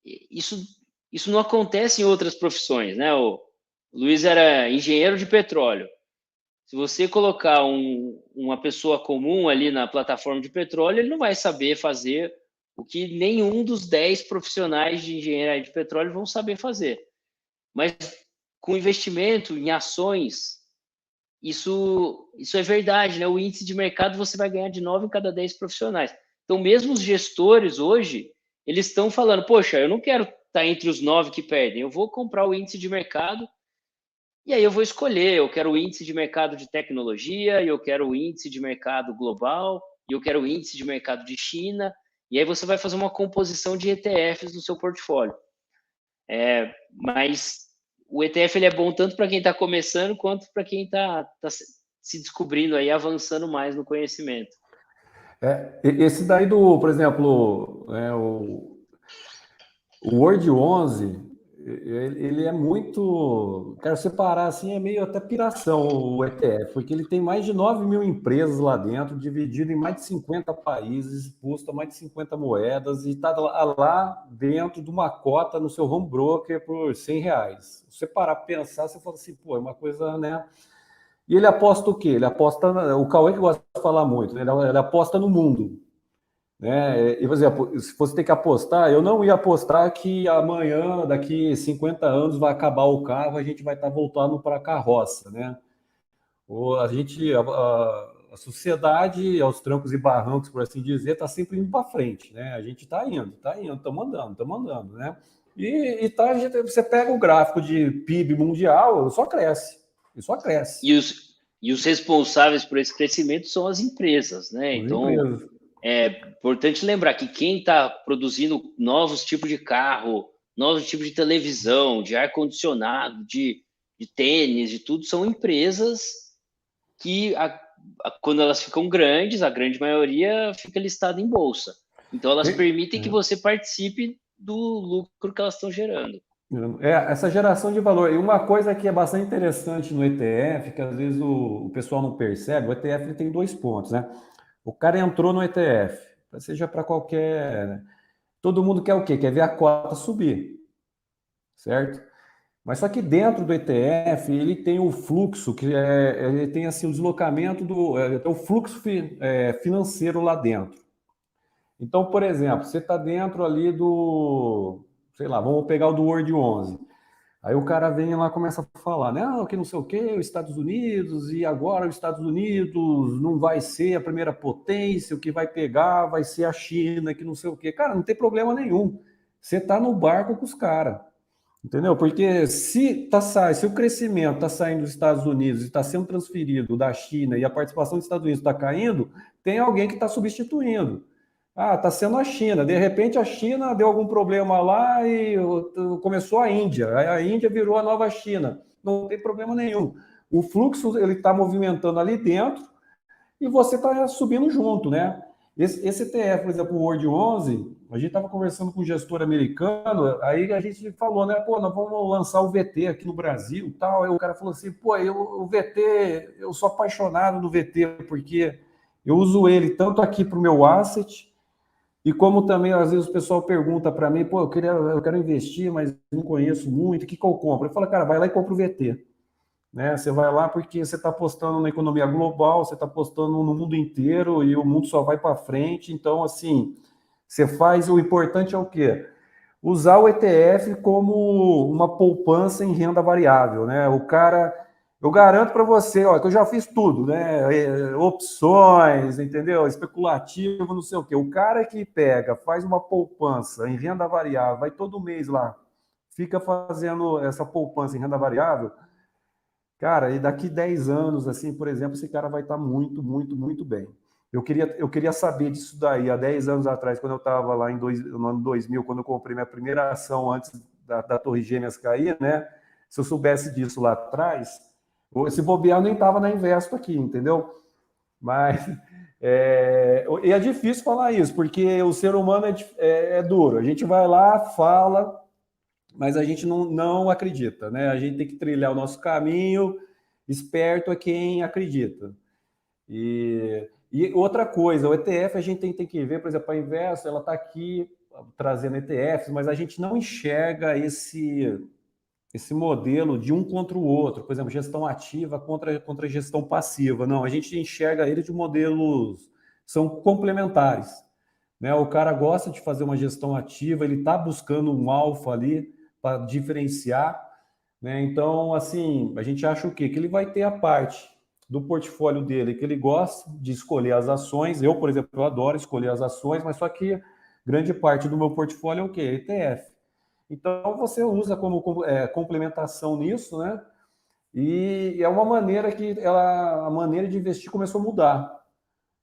Isso não acontece em outras profissões, né? O Luiz era engenheiro de petróleo. Se você colocar uma pessoa comum ali na plataforma de petróleo, ele não vai saber fazer o que nenhum dos 10 profissionais de engenharia de petróleo vão saber fazer. Mas com investimento em ações, isso é verdade, né? O índice de mercado você vai ganhar de 9 em cada 10 profissionais. Então, mesmo os gestores hoje, eles estão falando, poxa, eu não quero estar entre os 9 que perdem, eu vou comprar o índice de mercado e aí eu vou escolher, eu quero o índice de mercado de tecnologia, eu quero o índice de mercado global, e eu quero o índice de mercado de China, e aí você vai fazer uma composição de ETFs no seu portfólio. Mas o ETF ele é bom tanto para quem está começando, quanto para quem está se descobrindo aí, avançando mais no conhecimento. Esse daí por exemplo, o Word 11, ele é muito... Quero separar assim, é meio até piração o ETF, porque ele tem mais de 9 mil empresas lá dentro, dividido em mais de 50 países, exposto a mais de 50 moedas, e está lá dentro de uma cota no seu home broker por R$100. Se você parar para pensar, você fala assim, pô, é uma coisa, né? E ele aposta o quê? Ele aposta... O Cauê que gosta de falar muito, né? Ele aposta no mundo. Né? E, por exemplo, se você tem que apostar, eu não ia apostar que amanhã, daqui 50 anos, vai acabar o carro, a gente vai estar voltando para a carroça, né? Ou a sociedade, aos trancos e barrancos, por assim dizer, está sempre indo para frente, né? A gente está indo, estamos andando, né? Você pega o gráfico de PIB mundial, só cresce, E os responsáveis por esse crescimento são as empresas, né? Então, é importante lembrar que quem está produzindo novos tipos de carro, novos tipos de televisão, de ar-condicionado, de tênis, de tudo, são empresas que, quando elas ficam grandes, a grande maioria fica listada em bolsa. Então, elas permitem que você participe do lucro que elas estão gerando. Essa geração de valor. E uma coisa que é bastante interessante no ETF, que às vezes o pessoal não percebe, o ETF ele tem 2 pontos, né? O cara entrou no ETF, seja para qualquer, né? Todo mundo quer o quê? Quer ver a cota subir, certo? Mas só que dentro do ETF ele tem o fluxo, ele tem assim o deslocamento o fluxo financeiro lá dentro. Então, por exemplo, você está dentro ali sei lá, vamos pegar o do Word 11. Aí o cara vem lá e começa a falar, não, que não sei o quê, os Estados Unidos, e agora os Estados Unidos não vai ser a primeira potência, o que vai pegar vai ser a China, que não sei o quê. Cara, não tem problema nenhum. Você está no barco com os caras, entendeu? Porque se o crescimento está saindo dos Estados Unidos e está sendo transferido da China e a participação dos Estados Unidos está caindo, tem alguém que está substituindo. Ah, está sendo a China. De repente a China deu algum problema lá e começou a Índia. A Índia virou a nova China. Não tem problema nenhum. O fluxo ele está movimentando ali dentro e você está subindo junto, né? Esse ETF, por exemplo, o Word 11, a gente estava conversando com um gestor americano, aí a gente falou, né? Pô, nós vamos lançar o VT aqui no Brasil, tal. Aí o cara falou assim, pô, o VT, eu sou apaixonado no VT porque eu uso ele tanto aqui para o meu asset. E como também, às vezes, o pessoal pergunta para mim, pô, eu quero investir, mas não conheço muito, o que eu compro? Eu falo, cara, vai lá e compra o VT. Né? Você vai lá porque você está apostando na economia global, você está apostando no mundo inteiro e o mundo só vai para frente. Então, assim, o importante é o quê? Usar o ETF como uma poupança em renda variável, né? O cara, eu garanto para você, ó, que eu já fiz tudo, né? Opções, entendeu? Especulativo, não sei o quê. O cara que pega, faz uma poupança em renda variável, vai todo mês lá, fica fazendo essa poupança em renda variável, cara, e daqui 10 anos, assim, por exemplo, esse cara vai estar muito, muito, muito bem. Eu queria saber disso daí, há 10 anos atrás, quando eu estava lá no ano 2000, quando eu comprei minha primeira ação antes da Torre Gêmeas cair, né? Se eu soubesse disso lá atrás, esse bobear nem estava na Investo aqui, entendeu? Mas e é difícil falar isso, porque o ser humano é duro. A gente vai lá, fala, mas a gente não acredita, né? A gente tem que trilhar o nosso caminho, esperto é quem acredita. E outra coisa, o ETF a gente tem que ver, por exemplo, a Investo, ela está aqui trazendo ETFs, mas a gente não enxerga esse modelo de um contra o outro, por exemplo, gestão ativa contra gestão passiva. Não, a gente enxerga ele de modelos, são complementares. Né? O cara gosta de fazer uma gestão ativa, ele está buscando um alfa ali para diferenciar. Né? Então, assim, a gente acha o quê? Que ele vai ter a parte do portfólio dele que ele gosta de escolher as ações. Eu, por exemplo, eu adoro escolher as ações, mas só que grande parte do meu portfólio é o quê? ETF. Então, você usa como complementação nisso, né? E é uma maneira a maneira de investir começou a mudar,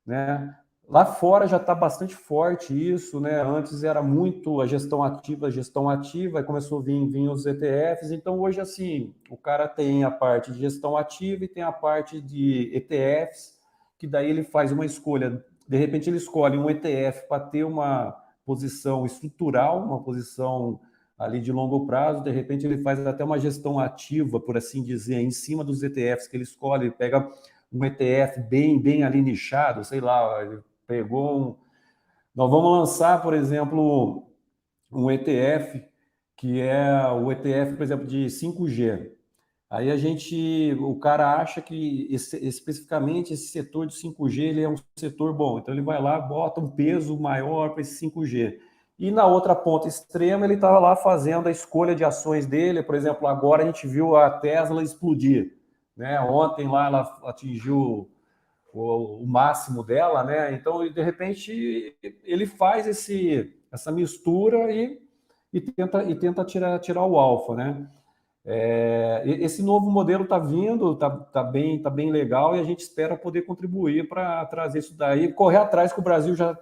né? Lá fora já está bastante forte isso, né? Antes era muito a gestão ativa, aí começou a vir os ETFs. Então, hoje, assim, o cara tem a parte de gestão ativa e tem a parte de ETFs, que daí ele faz uma escolha. De repente, ele escolhe um ETF para ter uma posição estrutural, uma posição ali de longo prazo. De repente, ele faz até uma gestão ativa, por assim dizer, em cima dos ETFs que ele escolhe. Ele pega um ETF bem ali nichado, sei lá, ele pegou Nós vamos lançar, por exemplo, um ETF que é o ETF, por exemplo, de 5G. Aí o cara acha que especificamente esse setor de 5G ele é um setor bom, então ele vai lá, bota um peso maior para esse 5G. E na outra ponta extrema ele estava lá fazendo a escolha de ações dele, por exemplo, agora a gente viu a Tesla explodir, né? Ontem lá ela atingiu o máximo dela, né? Então, de repente, ele faz essa mistura e tenta tirar o alfa, né? Esse novo modelo está vindo, tá bem legal e a gente espera poder contribuir para trazer isso daí, correr atrás que o Brasil já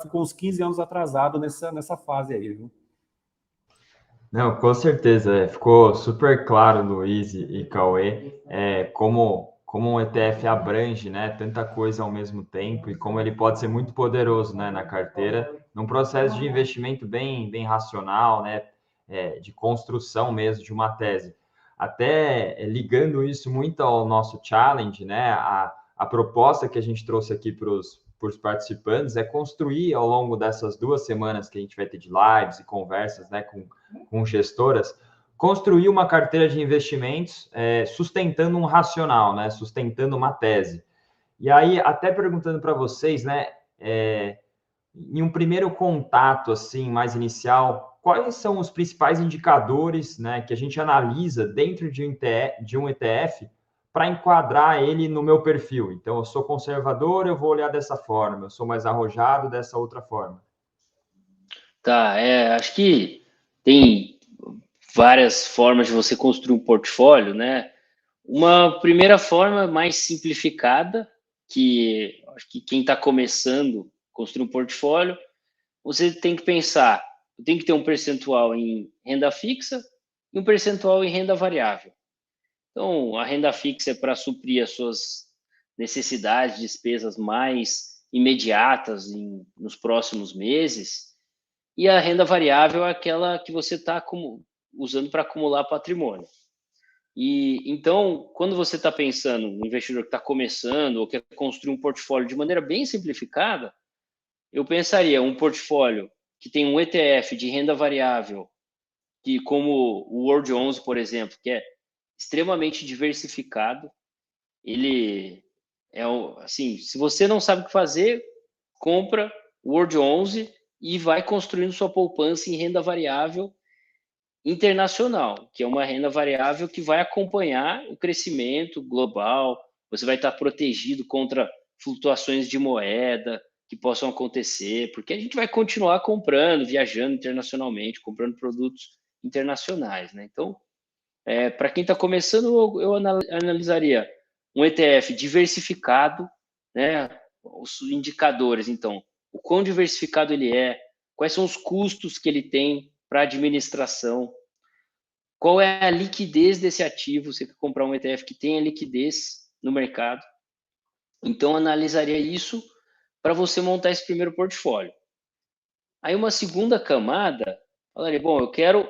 ficou uns 15 anos atrasado nessa fase aí, viu? Não, com certeza, ficou super claro, Luiz e Cauê, como um ETF abrange, né, tanta coisa ao mesmo tempo e como ele pode ser muito poderoso, né, na carteira, num processo de investimento bem racional, né? De construção mesmo de uma tese. Até ligando isso muito ao nosso challenge, né? A proposta que a gente trouxe aqui para os participantes é construir ao longo dessas 2 semanas que a gente vai ter de lives e conversas, né, com gestoras, construir uma carteira de investimentos sustentando um racional, né, sustentando uma tese. E aí, até perguntando para vocês, né, em um primeiro contato assim mais inicial, quais são os principais indicadores, né, que a gente analisa dentro de um ETF para enquadrar ele no meu perfil? Então, eu sou conservador, eu vou olhar dessa forma, eu sou mais arrojado dessa outra forma. Tá, acho que tem várias formas de você construir um portfólio, né? Uma primeira forma mais simplificada, que acho que quem está começando a construir um portfólio, você tem que pensar, tem que ter um percentual em renda fixa e um percentual em renda variável. Então, a renda fixa é para suprir as suas necessidades, despesas mais imediatas nos próximos meses, e a renda variável é aquela que você está usando para acumular patrimônio. E então, quando você está pensando no investidor que está começando ou quer construir um portfólio de maneira bem simplificada, eu pensaria um portfólio que tem um ETF de renda variável, que como o World 11, por exemplo, que é extremamente diversificado. Ele assim, se você não sabe o que fazer, compra o World 11 e vai construindo sua poupança em renda variável internacional, que é uma renda variável que vai acompanhar o crescimento global. Você vai estar protegido contra flutuações de moeda que possam acontecer, porque a gente vai continuar comprando, viajando internacionalmente, comprando produtos internacionais, né? Então, para quem está começando, eu analisaria um ETF diversificado, né? Os indicadores, então, o quão diversificado ele é, quais são os custos que ele tem para administração, qual é a liquidez desse ativo, você quer comprar um ETF que tenha liquidez no mercado. Então, analisaria isso para você montar esse primeiro portfólio. Aí, uma segunda camada, falaria, bom, eu quero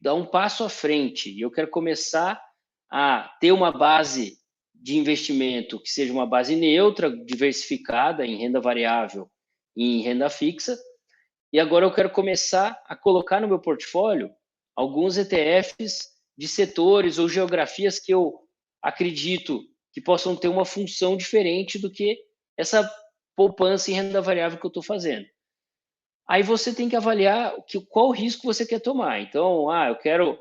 dar um passo à frente e eu quero começar a ter uma base de investimento que seja uma base neutra, diversificada em renda variável e em renda fixa. E agora eu quero começar a colocar no meu portfólio alguns ETFs de setores ou geografias que eu acredito que possam ter uma função diferente do que essa poupança em renda variável que eu estou fazendo. Aí você tem que avaliar qual risco você quer tomar. Então, eu quero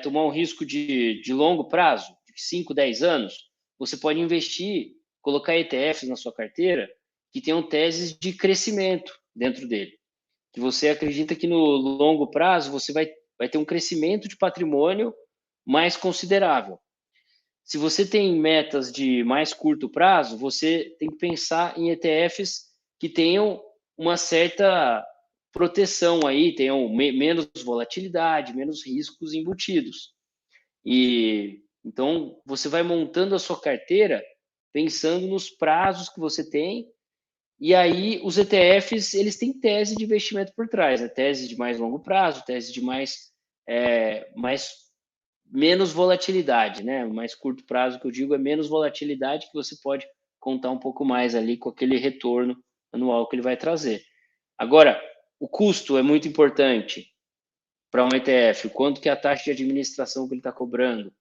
tomar um risco de longo prazo, de 5, 10 anos. Você pode investir, colocar ETFs na sua carteira que tenham teses de crescimento dentro dele. Que você acredita que no longo prazo você vai ter um crescimento de patrimônio mais considerável. Se você tem metas de mais curto prazo, você tem que pensar em ETFs que tenham uma certa proteção aí, tenham menos volatilidade, menos riscos embutidos. E então você vai montando a sua carteira pensando nos prazos que você tem. E aí os ETFs, eles têm tese de investimento por trás, né? Tese de mais longo prazo, tese de menos volatilidade, né? O mais curto prazo que eu digo é menos volatilidade, que você pode contar um pouco mais ali com aquele retorno anual que ele vai trazer. Agora, o custo é muito importante para um ETF, quanto que é a taxa de administração que ele está cobrando,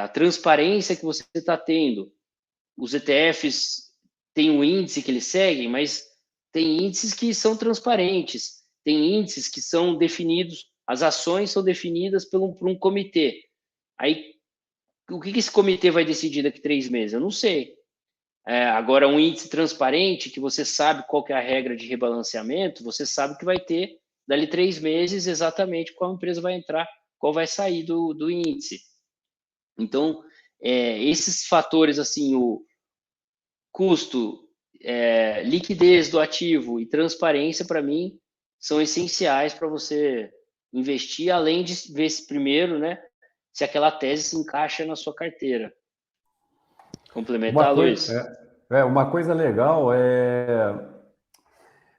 a transparência que você está tendo. Os ETFs têm um índice que eles seguem, mas tem índices que são transparentes, tem índices que são definidos, as ações são definidas por um comitê. Aí, o que esse comitê vai decidir daqui a 3 meses? Eu não sei. Agora, um índice transparente, que você sabe qual que é a regra de rebalanceamento, você sabe que vai ter, dali 3 meses, exatamente qual empresa vai entrar, qual vai sair do índice. Então, esses fatores, assim, o custo, liquidez do ativo e transparência, para mim, são essenciais para você investir, além de ver se primeiro, né, se aquela tese se encaixa na sua carteira. Complementar, Luiz? Uma coisa legal é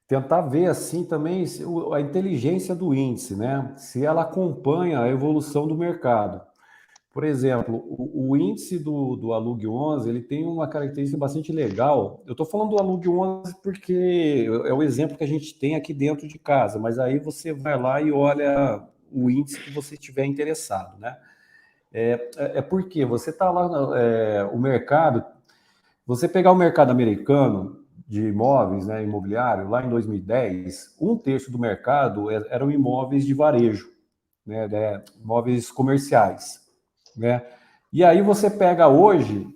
tentar ver assim também a inteligência do índice, né? Se ela acompanha a evolução do mercado. Por exemplo, o índice do Alug 11, ele tem uma característica bastante legal. Eu estou falando do Alug 11 porque é o exemplo que a gente tem aqui dentro de casa, mas aí você vai lá e olha o índice que você estiver interessado, né? Porque você está lá, o mercado, você pegar o mercado americano de imóveis, né, imobiliário, lá em 2010, um terço do mercado eram imóveis de varejo, né, imóveis comerciais, né? E aí você pega hoje,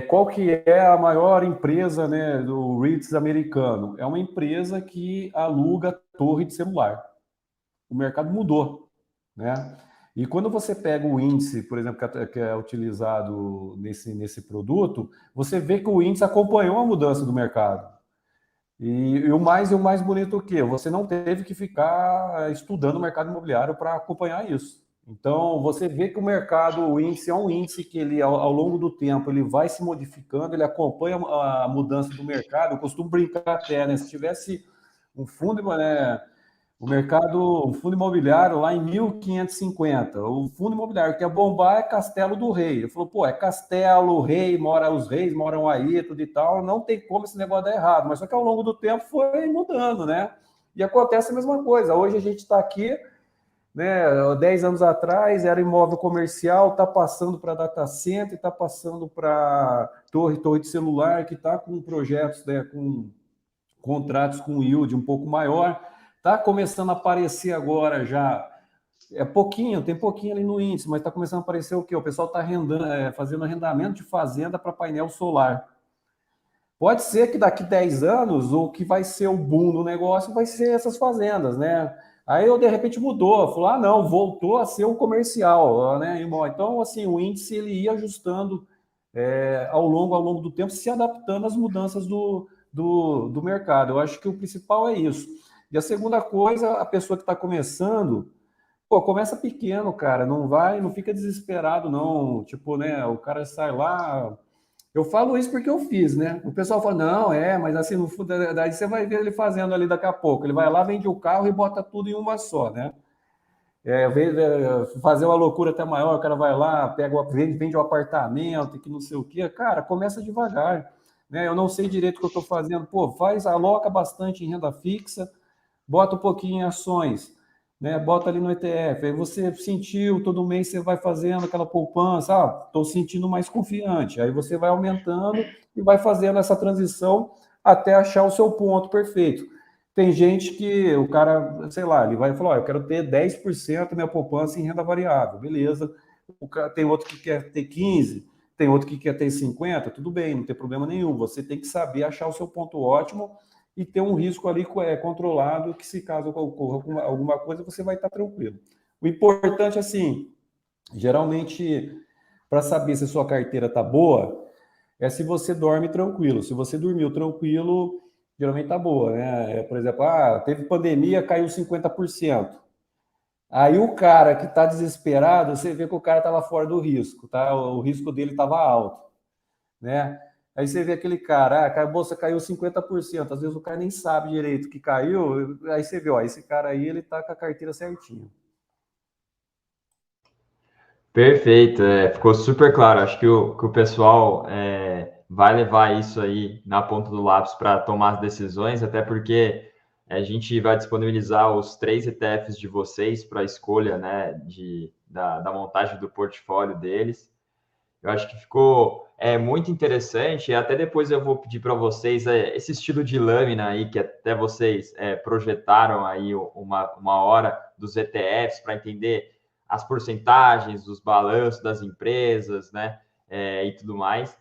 qual que é a maior empresa, né, do REITs americano? É uma empresa que aluga torre de celular. O mercado mudou, né? E quando você pega o índice, por exemplo, que é utilizado nesse produto, você vê que o índice acompanhou a mudança do mercado. E o mais bonito o quê? Você não teve que ficar estudando o mercado imobiliário para acompanhar isso. Então, você vê que o mercado, o índice é um índice que ele, ao longo do tempo, ele vai se modificando, ele acompanha a mudança do mercado. Eu costumo brincar até, né? Se tivesse um fundo, né, o fundo imobiliário lá em 1550. O fundo imobiliário que ia bombar é Castelo do Rei. Ele falou, pô, é Castelo, Rei, os reis moram aí, tudo e tal. Não tem como esse negócio dar errado. Mas só que ao longo do tempo foi mudando, né? E acontece a mesma coisa. Hoje a gente está aqui, né? 10 anos atrás era imóvel comercial, está passando para data center, está passando para torre de celular, que está com projetos, né, com contratos com yield um pouco maior. Está começando a aparecer agora já, tem pouquinho ali no índice, mas está começando a aparecer o quê? O pessoal está fazendo arrendamento de fazenda para painel solar. Pode ser que daqui 10 anos o que vai ser o boom do negócio vai ser essas fazendas, né? Aí eu, de repente, mudou, falou, não, voltou a ser o comercial, né? Então, assim, o índice ele ia ajustando ao longo do tempo, se adaptando às mudanças do mercado. Eu acho que o principal é isso. E a segunda coisa, a pessoa que está começando, pô, começa pequeno, cara, não fica desesperado, não. Tipo, né, o cara sai lá. Eu falo isso porque eu fiz, né? O pessoal fala, não, mas assim, no fundo, daí você vai ver ele fazendo ali daqui a pouco. Ele vai lá, vende o carro e bota tudo em uma só, né? Fazer uma loucura até maior, o cara vai lá, vende um apartamento, que não sei o quê. Cara, começa devagar, né? Eu não sei direito o que eu estou fazendo. Pô, aloca bastante em renda fixa, bota um pouquinho em ações, né? Bota ali no ETF. Aí você sentiu, todo mês você vai fazendo aquela poupança, estou sentindo mais confiante. Aí você vai aumentando e vai fazendo essa transição até achar o seu ponto perfeito. Tem gente que o cara, sei lá, ele vai falar, eu quero ter 10% da minha poupança em renda variável, beleza. Tem outro que quer ter 15%, tem outro que quer ter 50%, tudo bem, não tem problema nenhum. Você tem que saber achar o seu ponto ótimo e ter um risco ali controlado, que se caso ocorra alguma coisa, você vai estar tranquilo. O importante, assim, geralmente, para saber se a sua carteira está boa, é se você dorme tranquilo. Se você dormiu tranquilo, geralmente está boa, né? Por exemplo, teve pandemia, caiu 50%. Aí o cara que está desesperado, você vê que o cara estava fora do risco, tá? O risco dele estava alto, né? Aí você vê aquele cara, a bolsa caiu 50%, às vezes o cara nem sabe direito que caiu, aí você vê, esse cara aí, ele tá com a carteira certinha. Perfeito, ficou super claro. Acho que o pessoal vai levar isso aí na ponta do lápis para tomar as decisões, até porque a gente vai disponibilizar os 3 ETFs de vocês para a escolha, né, da montagem do portfólio deles. Eu acho que ficou muito interessante, e até depois eu vou pedir para vocês esse estilo de lâmina aí, que até vocês projetaram aí uma hora dos ETFs para entender as porcentagens, os balanços das empresas, né, e tudo mais.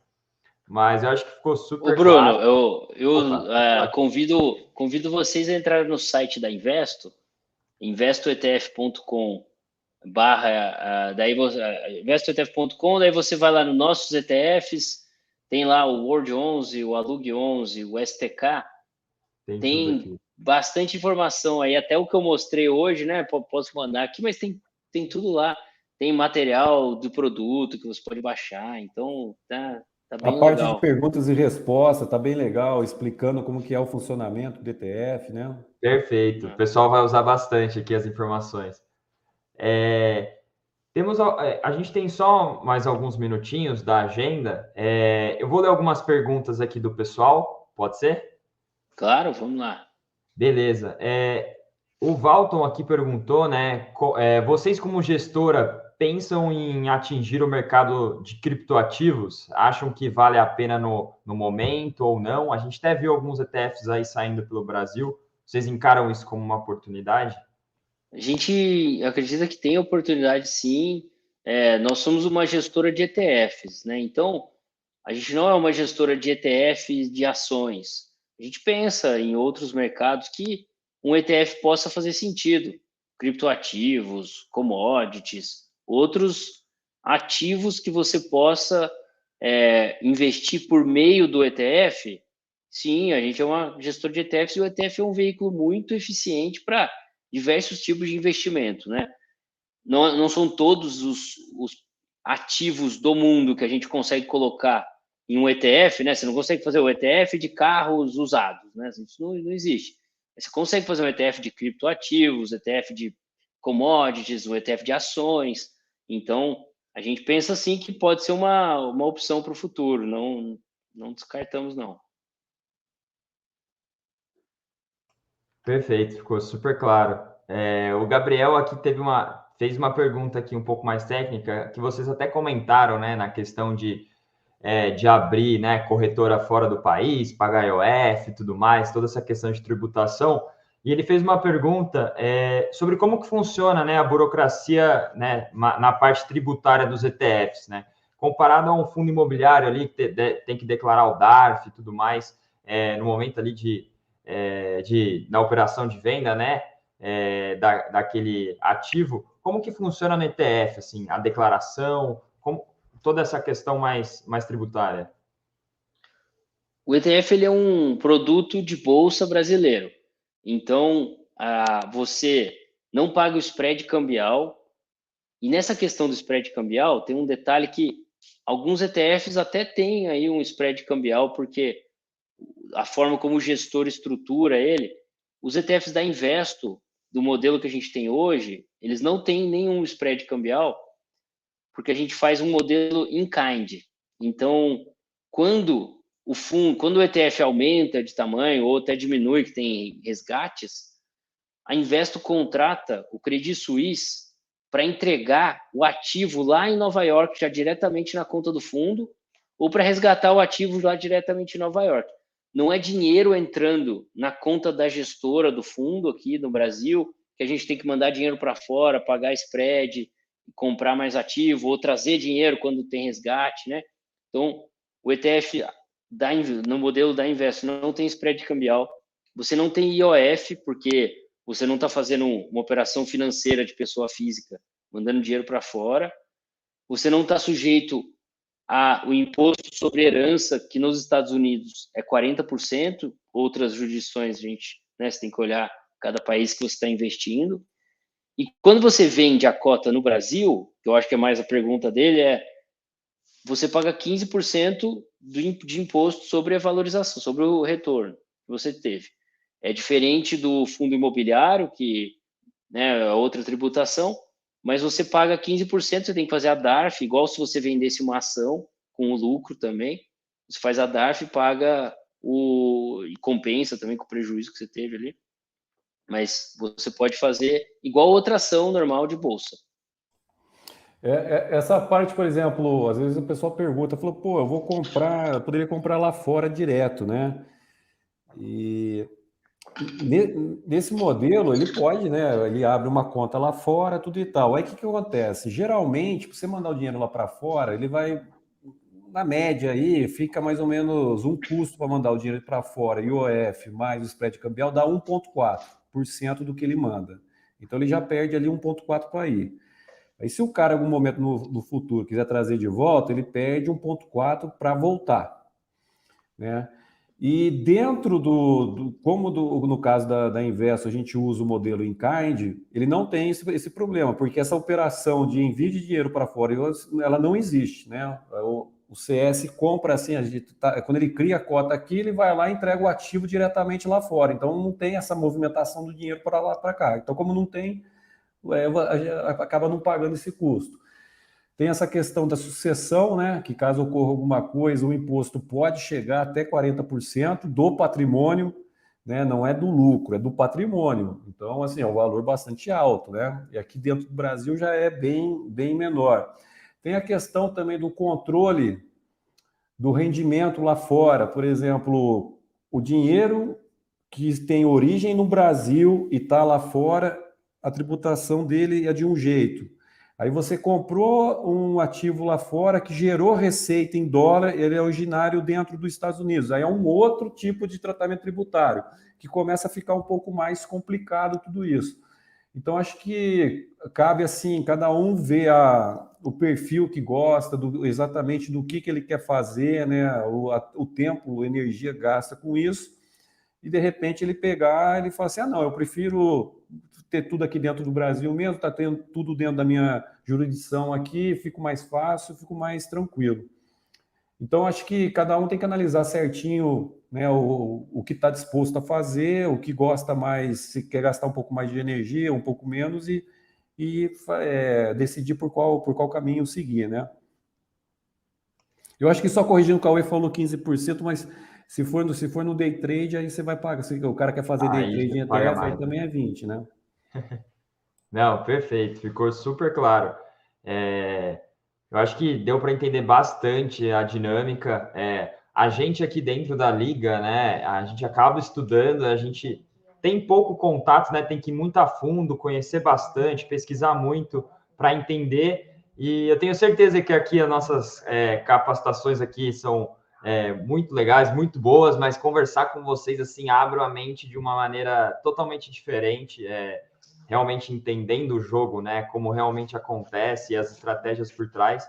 Mas eu acho que ficou super Bruno, claro. eu convido vocês a entrarem no site da Investo, investoetf.com daí investoetf.com, daí você vai lá nos nossos ETFs, tem lá o World 11, o Alug 11, o STK, tem bastante informação aí, até o que eu mostrei hoje, né? Posso mandar aqui, mas tem tudo lá. Tem material do produto que você pode baixar, então Tá A bem parte de legal. perguntas e respostas tá bem legal, explicando como que é o funcionamento do ETF, né? Perfeito. O pessoal vai usar bastante aqui as informações. A gente tem só mais alguns minutinhos da agenda. Eu vou ler algumas perguntas aqui do pessoal, pode ser? Claro, vamos lá. Beleza. O Valton aqui perguntou, né? Vocês, como gestora, pensam em atingir o mercado de criptoativos? Acham que vale a pena no momento ou não? A gente até viu alguns ETFs aí saindo pelo Brasil. Vocês encaram isso como uma oportunidade? A gente acredita que tem oportunidade, sim. Nós somos uma gestora de ETFs, né? Então, a gente não é uma gestora de ETFs de ações. A gente pensa em outros mercados que um ETF possa fazer sentido. Criptoativos, commodities, outros ativos que você possa investir por meio do ETF. Sim, a gente é uma gestora de ETFs e o ETF é um veículo muito eficiente para diversos tipos de investimento, né? Não são todos os ativos do mundo que a gente consegue colocar em um ETF, né? Você não consegue fazer o ETF de carros usados, né? Isso não existe. Você consegue fazer um ETF de criptoativos, ETF de commodities, um ETF de ações. Então, a gente pensa assim que pode ser uma opção para o futuro. Não descartamos, não. Perfeito, ficou super claro. O Gabriel aqui fez uma pergunta aqui um pouco mais técnica, que vocês até comentaram, né, na questão de abrir, né, corretora fora do país, pagar IOF e tudo mais, toda essa questão de tributação. E ele fez uma pergunta sobre como que funciona, né, a burocracia, né, na parte tributária dos ETFs, né, comparado a um fundo imobiliário ali que tem que declarar o DARF e tudo mais, no momento ali na operação de venda, né, daquele ativo. Como que funciona no ETF, assim, a declaração, toda essa questão mais tributária? O ETF ele é um produto de bolsa brasileiro. Então, você não paga o spread cambial. E nessa questão do spread cambial, tem um detalhe que alguns ETFs até têm aí um spread cambial, porque a forma como o gestor estrutura ele, os ETFs da Investo, do modelo que a gente tem hoje, eles não têm nenhum spread cambial, porque a gente faz um modelo in kind. Então, quando quando o ETF aumenta de tamanho ou até diminui, que tem resgates, a Investo contrata o Credit Suisse para entregar o ativo lá em Nova York, já diretamente na conta do fundo, ou para resgatar o ativo lá diretamente em Nova York. Não é dinheiro entrando na conta da gestora do fundo aqui no Brasil, que a gente tem que mandar dinheiro para fora, pagar spread, comprar mais ativo, ou trazer dinheiro quando tem resgate, né? Então, o ETF no modelo da Investo não tem spread cambial, você não tem IOF, porque você não está fazendo uma operação financeira de pessoa física, mandando dinheiro para fora. Você não está sujeito ao imposto sobre herança, que nos Estados Unidos é 40%. Outras jurisdições, você tem que olhar cada país que você está investindo. E quando você vende a cota no Brasil, que eu acho que é mais a pergunta dele, você paga 15% de imposto sobre a valorização, sobre o retorno que você teve. É diferente do fundo imobiliário, que, né, é outra tributação, mas você paga 15%, você tem que fazer a DARF, igual se você vendesse uma ação com o lucro também. Você faz a DARF e paga e compensa também com o prejuízo que você teve ali. Mas você pode fazer igual outra ação normal de bolsa. Essa parte, por exemplo, às vezes o pessoal pergunta, falou, pô, eu vou comprar, eu poderia comprar lá fora direto, né? E nesse modelo, ele pode, né? Ele abre uma conta lá fora, tudo e tal. Aí o que acontece? Geralmente, para você mandar o dinheiro lá para fora, ele vai, na média aí, fica mais ou menos um custo para mandar o dinheiro para fora, IOF mais o spread cambial, dá 1,4% do que ele manda. Então ele já perde ali 1,4% para ir. Aí, se o cara, em algum momento no futuro, quiser trazer de volta, ele perde 1,4 para voltar, né? E dentro como no caso da Investo, a gente usa o modelo in kind, ele não tem problema, porque essa operação de envio de dinheiro para fora, ela não existe, né? o CS compra assim, quando ele cria a cota aqui, ele vai lá e entrega o ativo diretamente lá fora. Então não tem essa movimentação do dinheiro para lá para cá. Então, como não tem, acaba não pagando esse custo. Tem essa questão da sucessão, né? Que caso ocorra alguma coisa, o imposto pode chegar até 40% do patrimônio, né? Não é do lucro, é do patrimônio. Então, assim, é um valor bastante alto, né? E aqui dentro do Brasil já é bem menor. Tem a questão também do controle do rendimento lá fora. Por exemplo, o dinheiro que tem origem no Brasil e está lá fora, a tributação dele é de um jeito. Aí você comprou um ativo lá fora que gerou receita em dólar, ele é originário dentro dos Estados Unidos. Aí é um outro tipo de tratamento tributário, que começa a ficar um pouco mais complicado tudo isso. Então, acho que cabe assim, cada um ver o perfil que gosta, exatamente do que ele quer fazer, né? O tempo, a energia gasta com isso, e de repente ele pegar, ele fala assim, não, eu prefiro ter tudo aqui dentro do Brasil mesmo, está tendo tudo dentro da minha jurisdição aqui, fico mais fácil, fico mais tranquilo. Então, acho que cada um tem que analisar certinho, né, o que está disposto a fazer, o que gosta mais, se quer gastar um pouco mais de energia, um pouco menos, e decidir por qual caminho seguir, né? Eu acho que só corrigindo, o Cauê falou 15%, mas se for no day trade, aí você vai pagar. Se o cara quer fazer day trade em ETF, aí também é 20%, né? Não, perfeito, ficou super claro. Eu acho que deu para entender bastante a dinâmica. A gente aqui dentro da liga, né? A gente acaba estudando, a gente tem pouco contato, né? Tem que ir muito a fundo, conhecer bastante, pesquisar muito para entender. E eu tenho certeza que aqui as nossas capacitações aqui são muito legais, muito boas, mas conversar com vocês assim abre a mente de uma maneira totalmente diferente. Realmente entendendo o jogo, né? Como realmente acontece e as estratégias por trás.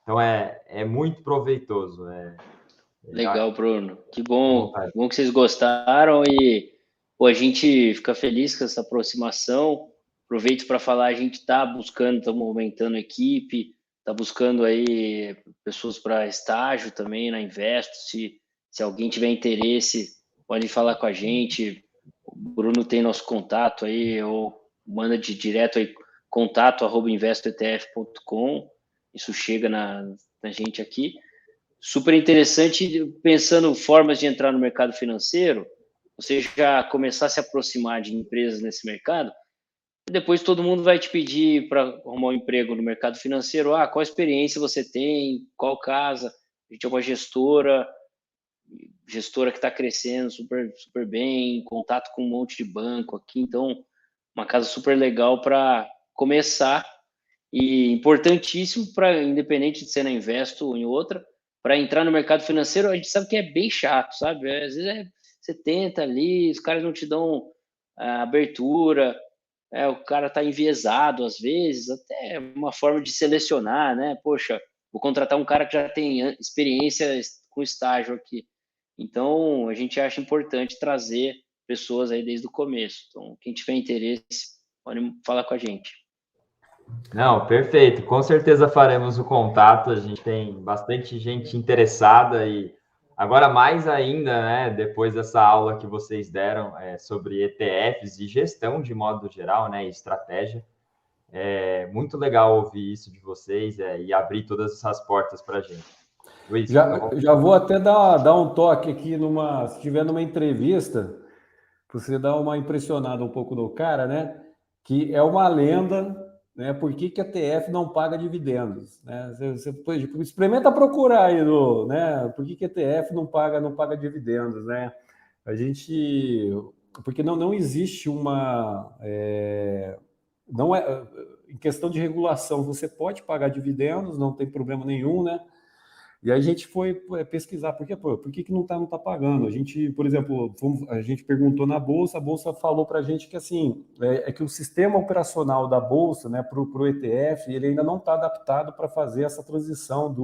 Então, é muito proveitoso. Legal, Bruno. Que bom que vocês gostaram e pô, a gente fica feliz com essa aproximação. Aproveito para falar, a gente está buscando, estamos aumentando a equipe, está buscando aí pessoas para estágio também na Investo. Se alguém tiver interesse, pode falar com a gente. O Bruno tem nosso contato aí, ou manda direto aí, contato@investoetf.com. Isso chega na gente aqui. Super interessante, pensando formas de entrar no mercado financeiro, você já começar a se aproximar de empresas nesse mercado, e depois todo mundo vai te pedir para arrumar um emprego no mercado financeiro, qual experiência você tem, qual casa, a gente é uma gestora que está crescendo super bem, em contato com um monte de banco aqui, então uma casa super legal para começar e importantíssimo para, independente de ser na Investo ou em outra, para entrar no mercado financeiro, a gente sabe que é bem chato, sabe? Às vezes você tenta ali, os caras não te dão a abertura, o cara está enviesado às vezes, até uma forma de selecionar, né? Poxa, vou contratar um cara que já tem experiência com estágio aqui. Então, a gente acha importante trazer pessoas aí desde o começo. Então, quem tiver interesse, pode falar com a gente. Não, perfeito. Com certeza faremos o contato. A gente tem bastante gente interessada e agora mais ainda, né? Depois dessa aula que vocês deram sobre ETFs e gestão de modo geral, né? E estratégia. É muito legal ouvir isso de vocês e abrir todas essas portas para a gente. Luiz, já vou até dar um toque aqui se tiver numa entrevista, para você dar uma impressionada um pouco no cara, né? Que é uma lenda, né? Por que a ETF não paga dividendos? Né? Você experimenta procurar aí, né? Por que a ETF não paga dividendos, né? Porque não existe uma... não é, em questão de regulação, você pode pagar dividendos, não tem problema nenhum, né? E aí a gente foi pesquisar, por que não tá pagando? A gente, por exemplo, a gente perguntou na Bolsa, a Bolsa falou para a gente que assim, que o sistema operacional da Bolsa, né, para o ETF, ele ainda não está adaptado para fazer essa transição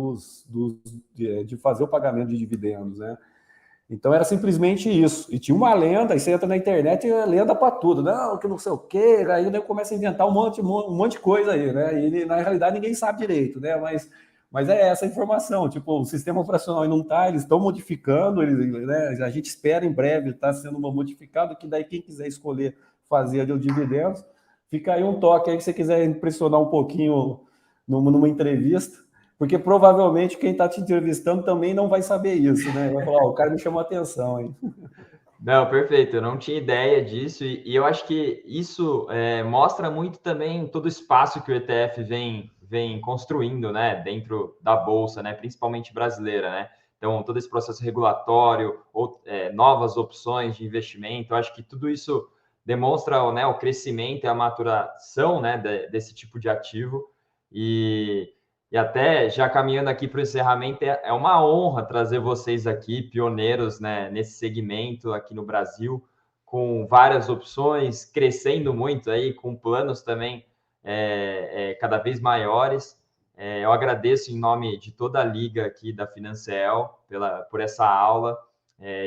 de fazer o pagamento de dividendos, né? Então era simplesmente isso. E tinha uma lenda, aí você entra na internet e é lenda para tudo. Não, que não sei o quê, aí começa a inventar um monte de coisa aí, né? E na realidade ninguém sabe direito, né? Mas Mas é essa a informação, tipo, o sistema operacional não está, eles estão modificando, né, a gente espera em breve estar sendo modificado, que daí quem quiser escolher fazer ali o dividendos, fica aí um toque aí que você quiser impressionar um pouquinho numa entrevista, porque provavelmente quem está te entrevistando também não vai saber isso, né? Vai falar, o cara me chamou a atenção, hein? Não, perfeito. Eu não tinha ideia disso e eu acho que isso mostra muito também todo o espaço que o ETF vem construindo, né, dentro da bolsa, né, principalmente brasileira, né. Então, todo esse processo regulatório, novas opções de investimento, eu acho que tudo isso demonstra, né, o crescimento e a maturação, né, desse tipo de ativo e até já caminhando aqui para o encerramento, é uma honra trazer vocês aqui, pioneiros, né, nesse segmento aqui no Brasil, com várias opções, crescendo muito aí, com planos também cada vez maiores. Eu agradeço em nome de toda a liga aqui da Financial por essa aula.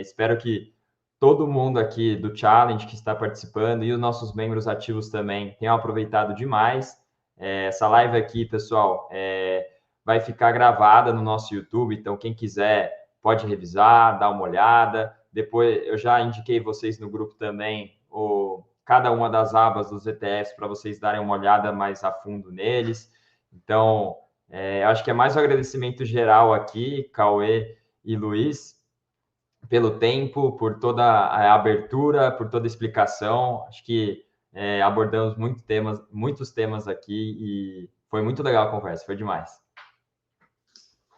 Espero que todo mundo aqui do Challenge que está participando e os nossos membros ativos também tenham aproveitado demais. Essa live aqui, pessoal, vai ficar gravada no nosso YouTube, então quem quiser pode revisar, dar uma olhada. Depois eu já indiquei vocês no grupo também cada uma das abas dos ETFs para vocês darem uma olhada mais a fundo neles. Então, acho que é mais um agradecimento geral aqui, Cauê e Luiz, pelo tempo, por toda a abertura, por toda a explicação. Acho que abordamos muitos temas aqui e foi muito legal a conversa, foi demais.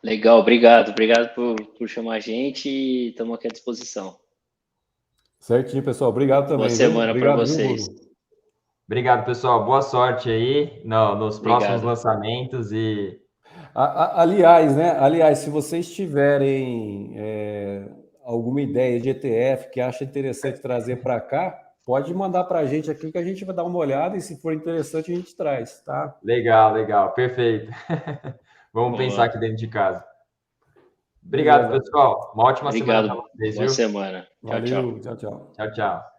Legal, obrigado por chamar a gente e estamos aqui à disposição. Certinho, pessoal. Obrigado também. Boa semana para vocês. Obrigado, pessoal. Boa sorte aí nos próximos lançamentos e... Aliás, né? Aliás, se vocês tiverem alguma ideia de ETF que acha interessante trazer para cá, pode mandar para a gente aqui que a gente vai dar uma olhada e se for interessante a gente traz, tá? Legal, perfeito. Vamos pensar aqui dentro de casa. Obrigado, pessoal. Uma ótima semana para vocês, viu? Boa semana. Valeu, tchau. Tchau.